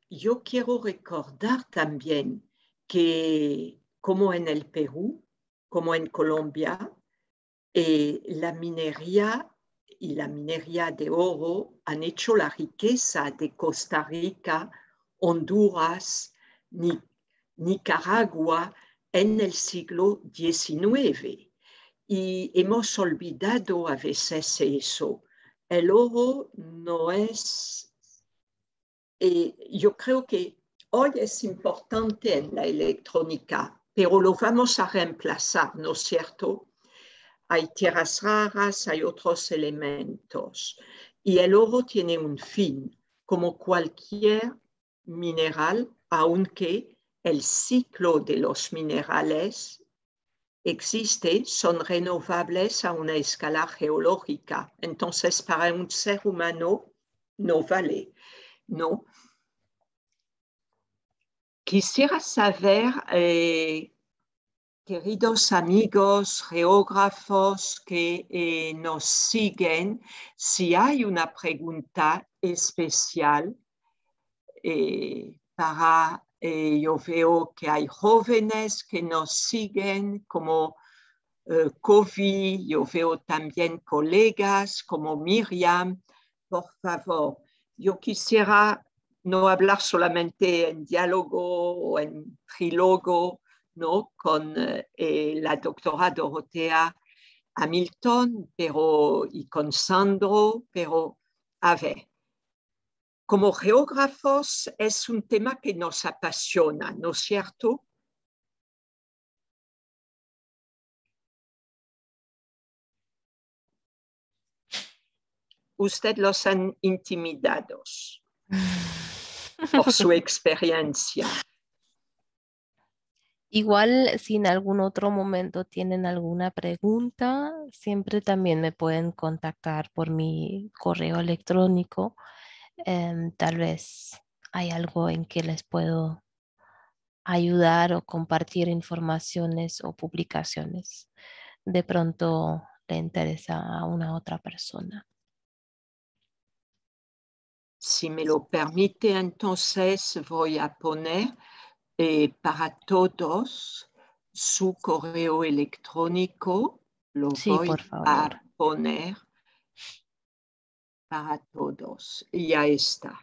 yo quiero recordar también que como en el Perú, como en Colombia, la minería y la minería de oro han hecho la riqueza de Costa Rica, Honduras, Nicaragua en el siglo XIX. Y hemos olvidado a veces eso. El oro no es yo creo que hoy es importante en la electrónica, pero lo vamos a reemplazar, ¿no es cierto? Hay tierras raras, hay otros elementos. Y el oro tiene un fin, como cualquier mineral, aunque el ciclo de los minerales existe, son renovables a una escala geológica. Entonces, para un ser humano, no vale, ¿no? Quisiera saber, queridos amigos geógrafos que nos siguen, si hay una pregunta especial yo veo que hay jóvenes que nos siguen como Kofi, yo veo también colegas como Miriam. Por favor, yo quisiera no hablar solamente en diálogo o en trílogo, ¿no? Con la doctora Dorotea Hamilton y con Sandro, pero a ver, como geógrafos es un tema que nos apasiona, ¿no es cierto? Usted los han intimidados por su experiencia. Igual, si en algún otro momento tienen alguna pregunta, siempre también me pueden contactar por mi correo electrónico. Tal vez hay algo en que les puedo ayudar o compartir informaciones o publicaciones. De pronto le interesa a una otra persona. Si me lo permite, entonces voy a poner para todos su correo electrónico. Lo Sí, voy por a favor. poner para todos. Y ya está.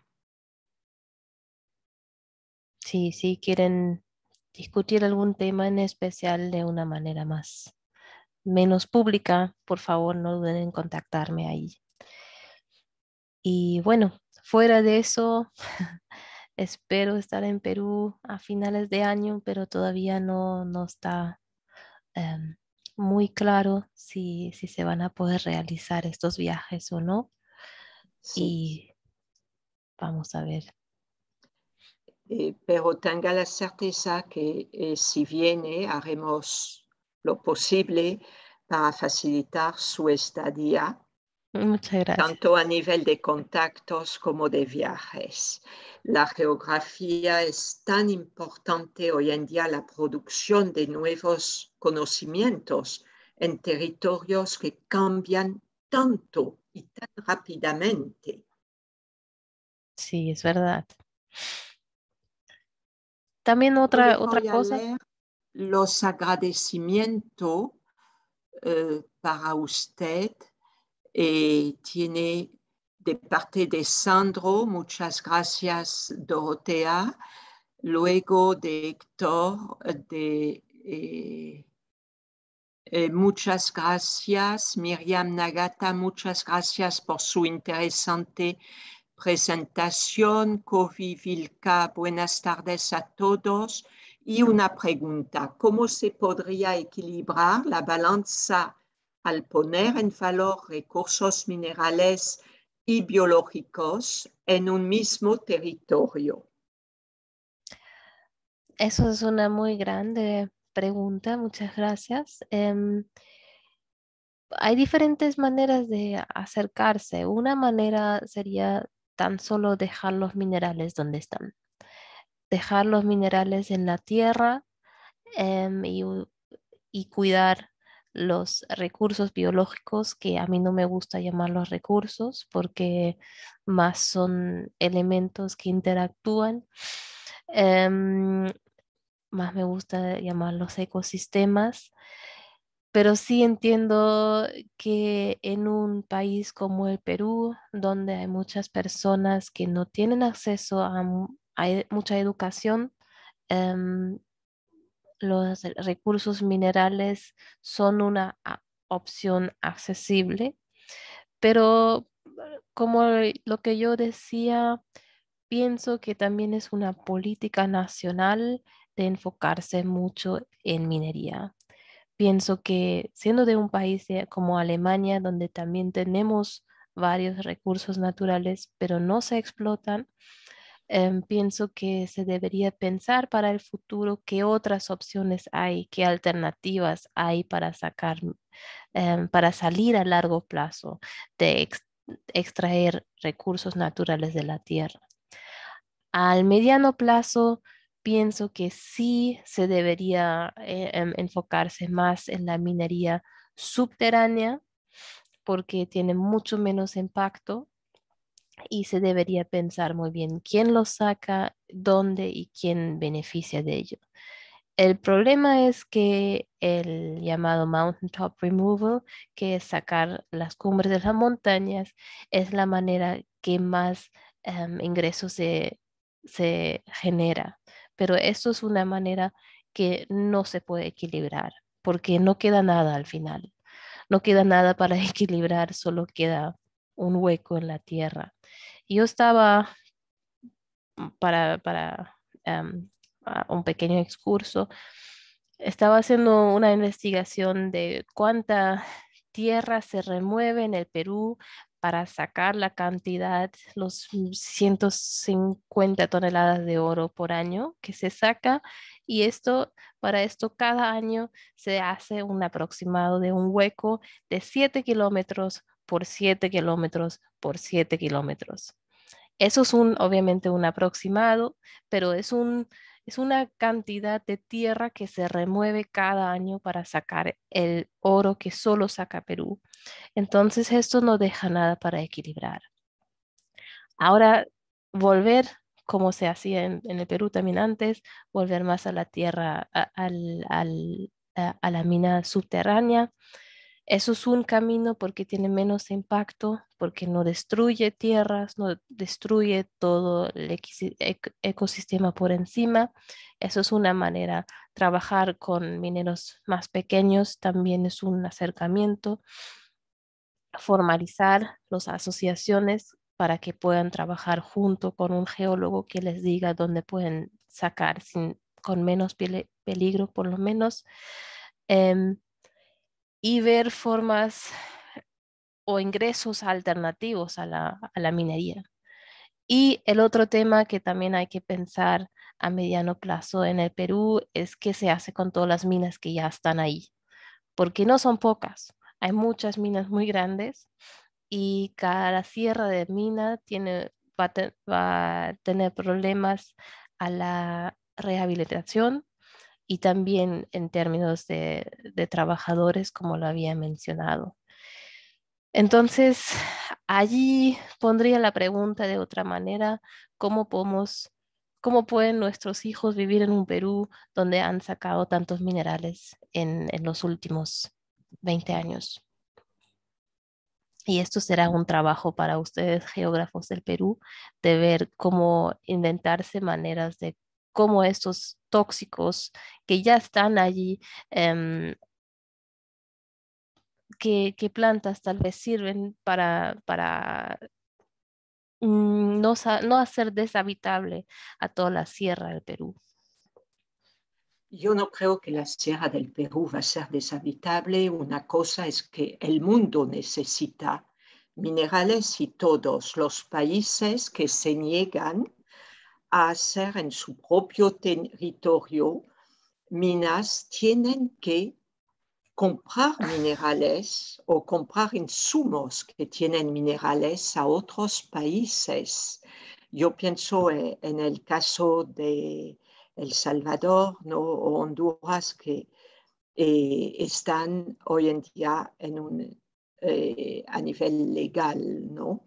Sí, si quieren discutir algún tema en especial de una manera más menos pública, por favor no duden en contactarme ahí. Y bueno, fuera de eso, espero estar en Perú a finales de año, pero todavía no está em, muy claro si se van a poder realizar estos viajes o no. Sí. Y vamos a ver. Pero tenga la certeza que si viene, haremos lo posible para facilitar su estadía, Muchas gracias. tanto a nivel de contactos como de viajes. La geografía es tan importante hoy en día, la producción de nuevos conocimientos en territorios que cambian tanto y tan rápidamente. Sí, es verdad. También Yo le otra voy a cosa. leer los agradecimientos para usted. Tiene de parte de Sandro, muchas gracias Dorotea, luego de Héctor, muchas gracias Miriam Nagata, muchas gracias por su interesante presentación. Kovi Vilka, buenas tardes a todos. Y una pregunta, ¿cómo se podría equilibrar la balanza al poner en valor recursos minerales y biológicos en un mismo territorio? Eso es una muy grande pregunta, muchas gracias. Hay diferentes maneras de acercarse. Una manera sería tan solo dejar los minerales donde están. Dejar los minerales en la tierra y cuidar los recursos biológicos, que a mí no me gusta llamarlos recursos porque más son elementos que interactúan. Em, Más me gusta llamarlos ecosistemas, pero sí entiendo que en un país como el Perú, donde hay muchas personas que no tienen acceso a mucha educación, em, los recursos minerales son una opción accesible, pero como lo que yo decía, pienso que también es una política nacional de enfocarse mucho en minería. Pienso que siendo de un país como Alemania, donde también tenemos varios recursos naturales, pero no se explotan, pienso que se debería pensar para el futuro qué otras opciones hay, qué alternativas hay para para salir a largo plazo de extraer recursos naturales de la tierra. Al mediano plazo, pienso que sí se debería enfocarse más en la minería subterránea porque tiene mucho menos impacto y se debería pensar muy bien quién lo saca, dónde y quién beneficia de ello. El problema es que el llamado mountaintop removal, que es sacar las cumbres de las montañas, es la manera que más ingresos se genera. Pero esto es una manera que no se puede equilibrar, porque no queda nada al final. No queda nada para equilibrar, solo queda un hueco en la tierra. Yo estaba para un pequeño excurso. Estaba haciendo una investigación de cuánta tierra se remueve en el Perú para sacar la cantidad, los 150 toneladas de oro por año que se saca. Y para esto, cada año se hace un aproximado de un hueco de 7 kilómetros por 7 kilómetros por 7 kilómetros. Eso es obviamente un aproximado, pero es una cantidad de tierra que se remueve cada año para sacar el oro que solo saca Perú. Entonces, esto no deja nada para equilibrar. Ahora, volver como se hacía en el Perú también antes, volver más a la tierra, a la mina subterránea. Eso es un camino porque tiene menos impacto, porque no destruye tierras, no destruye todo el ecosistema por encima. Eso es una manera. Trabajar con mineros más pequeños también es un acercamiento. Formalizar las asociaciones para que puedan trabajar junto con un geólogo que les diga dónde pueden sacar con menos peligro, por lo menos. em, y ver formas o ingresos alternativos a la minería. Y el otro tema que también hay que pensar a mediano plazo en el Perú es qué se hace con todas las minas que ya están ahí, porque no son pocas. Hay muchas minas muy grandes y cada sierra de mina va a tener problemas a la rehabilitación y también en términos de trabajadores, como lo había mencionado. Entonces, allí pondría la pregunta de otra manera, ¿cómo cómo pueden nuestros hijos vivir en un Perú donde han sacado tantos minerales en los últimos 20 años? Y esto será un trabajo para ustedes, geógrafos del Perú, de ver cómo inventarse maneras de cómo estos tóxicos que ya están allí, em, qué plantas tal vez sirven para no hacer deshabitable a toda la sierra del Perú. Yo no creo que la Sierra del Perú va a ser deshabitable. Una cosa es que el mundo necesita minerales y todos los países que se niegan a hacer en su propio territorio minas tienen que comprar minerales o comprar insumos que tienen minerales a otros países. Yo pienso en el caso de El Salvador, ¿no? O Honduras, que están hoy en día a nivel legal, ¿no?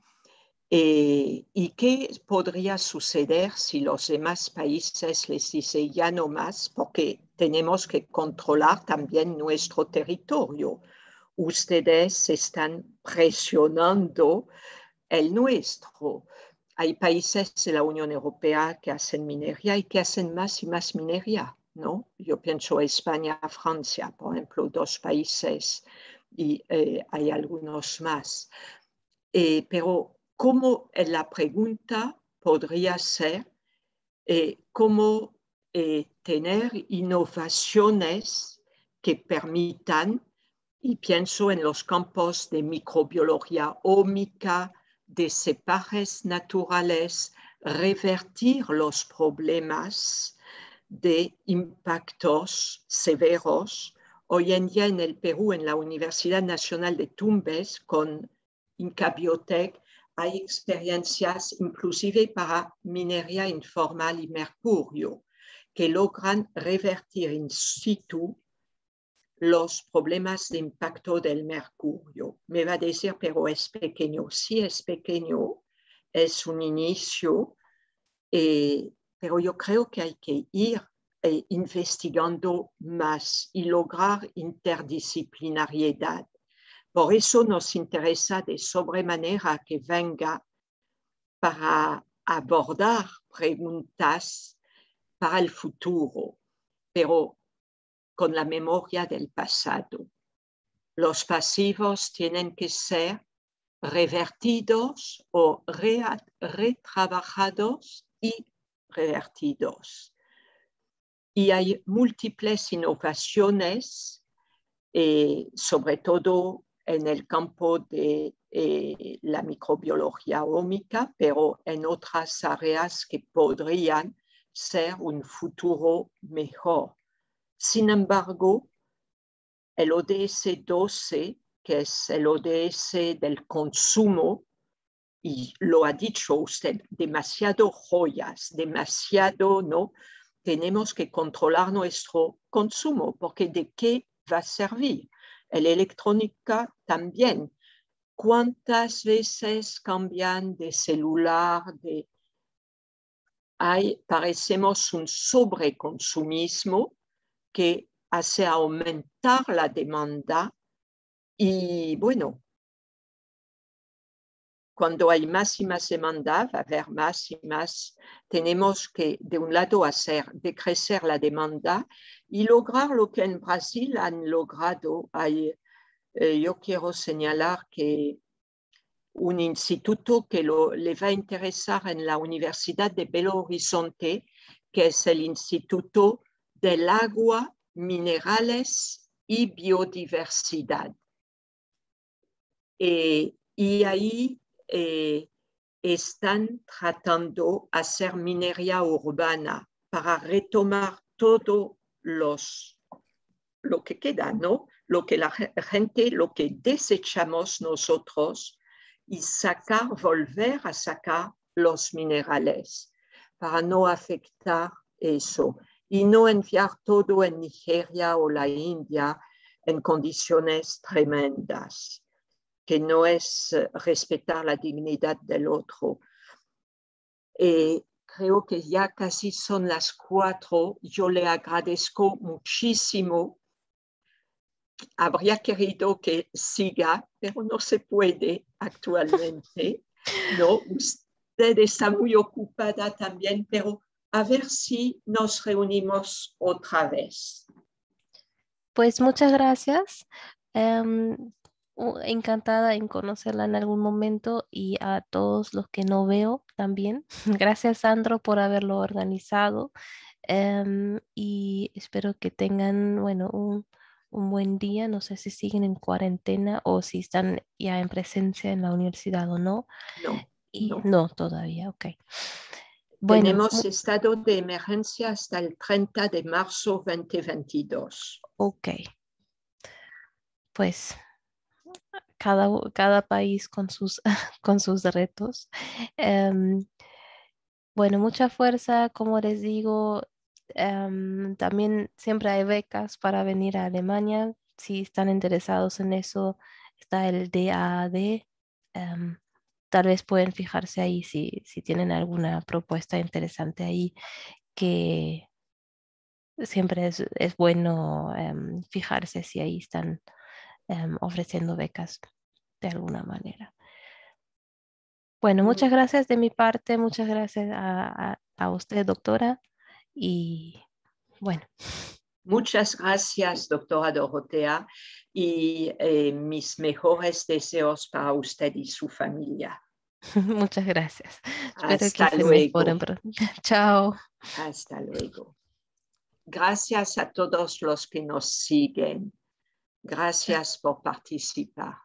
¿Y qué podría suceder si los demás países les dicen ya no más? Porque tenemos que controlar también nuestro territorio. Ustedes están presionando el nuestro. Hay países de la Unión Europea que hacen minería y que hacen más y más minería, ¿no? Yo pienso España, Francia, por ejemplo, dos países, y hay algunos más. Pero ¿cómo la pregunta podría ser cómo tener innovaciones que permitan, y pienso en los campos de microbiología ómica, de cepajes naturales, revertir los problemas de impactos severos? Hoy en día en el Perú, en la Universidad Nacional de Tumbes, con Inca Biotech, hay experiencias inclusive para minería informal y mercurio que logran revertir in situ los problemas de impacto del mercurio. Me va a decir, pero es pequeño. Sí, es pequeño, es un inicio, pero yo creo que hay que ir investigando más y lograr interdisciplinariedad. Por eso nos interesa de sobremanera que venga para abordar preguntas para el futuro, pero con la memoria del pasado. Los pasivos tienen que ser revertidos o retrabajados y revertidos. Y hay múltiples innovaciones, sobre todo en el campo de la microbiología ómica, pero en otras áreas que podrían ser un futuro mejor. Sin embargo, el ODS 12, que es el ODS del consumo, y lo ha dicho usted, demasiado joyas, demasiado, ¿no? Tenemos que controlar nuestro consumo, porque ¿de qué va a servir? La electrónica también. ¿Cuántas veces cambian de celular? Parecemos un sobreconsumismo que hace aumentar la demanda y bueno, cuando hay más y más demanda, va a haber más y más. Tenemos que, de un lado, hacer decrecer la demanda y lograr lo que en Brasil han logrado. Yo quiero señalar que un instituto que le va a interesar en la Universidad de Belo Horizonte, que es el Instituto del Agua, Minerales y Biodiversidad. Y ahí están tratando de hacer minería urbana para retomar todo lo que queda, ¿no? Lo que la gente, lo que desechamos nosotros y volver a sacar los minerales para no afectar eso y no enviar todo en Nigeria o la India en condiciones tremendas, que no es respetar la dignidad del otro. Creo que ya casi son las 4. Yo le agradezco muchísimo. Habría querido que siga, pero no se puede actualmente. No, usted está muy ocupada también, pero a ver si nos reunimos otra vez. Pues muchas gracias. Em, Encantada en conocerla en algún momento y a todos los que no veo también. Gracias, Sandro, por haberlo organizado. Y espero que tengan, bueno, un buen día. No sé si siguen en cuarentena o si están ya en presencia en la universidad o no. No, Y no. no, todavía, ok. Bueno, Tenemos estado de emergencia hasta el 30 de marzo 2022. ok. Pues cada país con sus, con sus retos. Em, bueno, mucha fuerza, como les digo, también siempre hay becas para venir a Alemania. Si están interesados en eso, está el DAAD. Tal vez pueden fijarse ahí si tienen alguna propuesta interesante ahí, que siempre es bueno fijarse si ahí están ofreciendo becas de alguna manera. Bueno, muchas gracias de mi parte, muchas gracias a usted, doctora, y bueno, Muchas gracias, doctora Dorotea, y mis mejores deseos para usted y su familia. muchas gracias. Espero que Hasta se luego. mejoren pronto. Chao. Hasta luego. Gracias a todos los que nos siguen. Gracias por participar.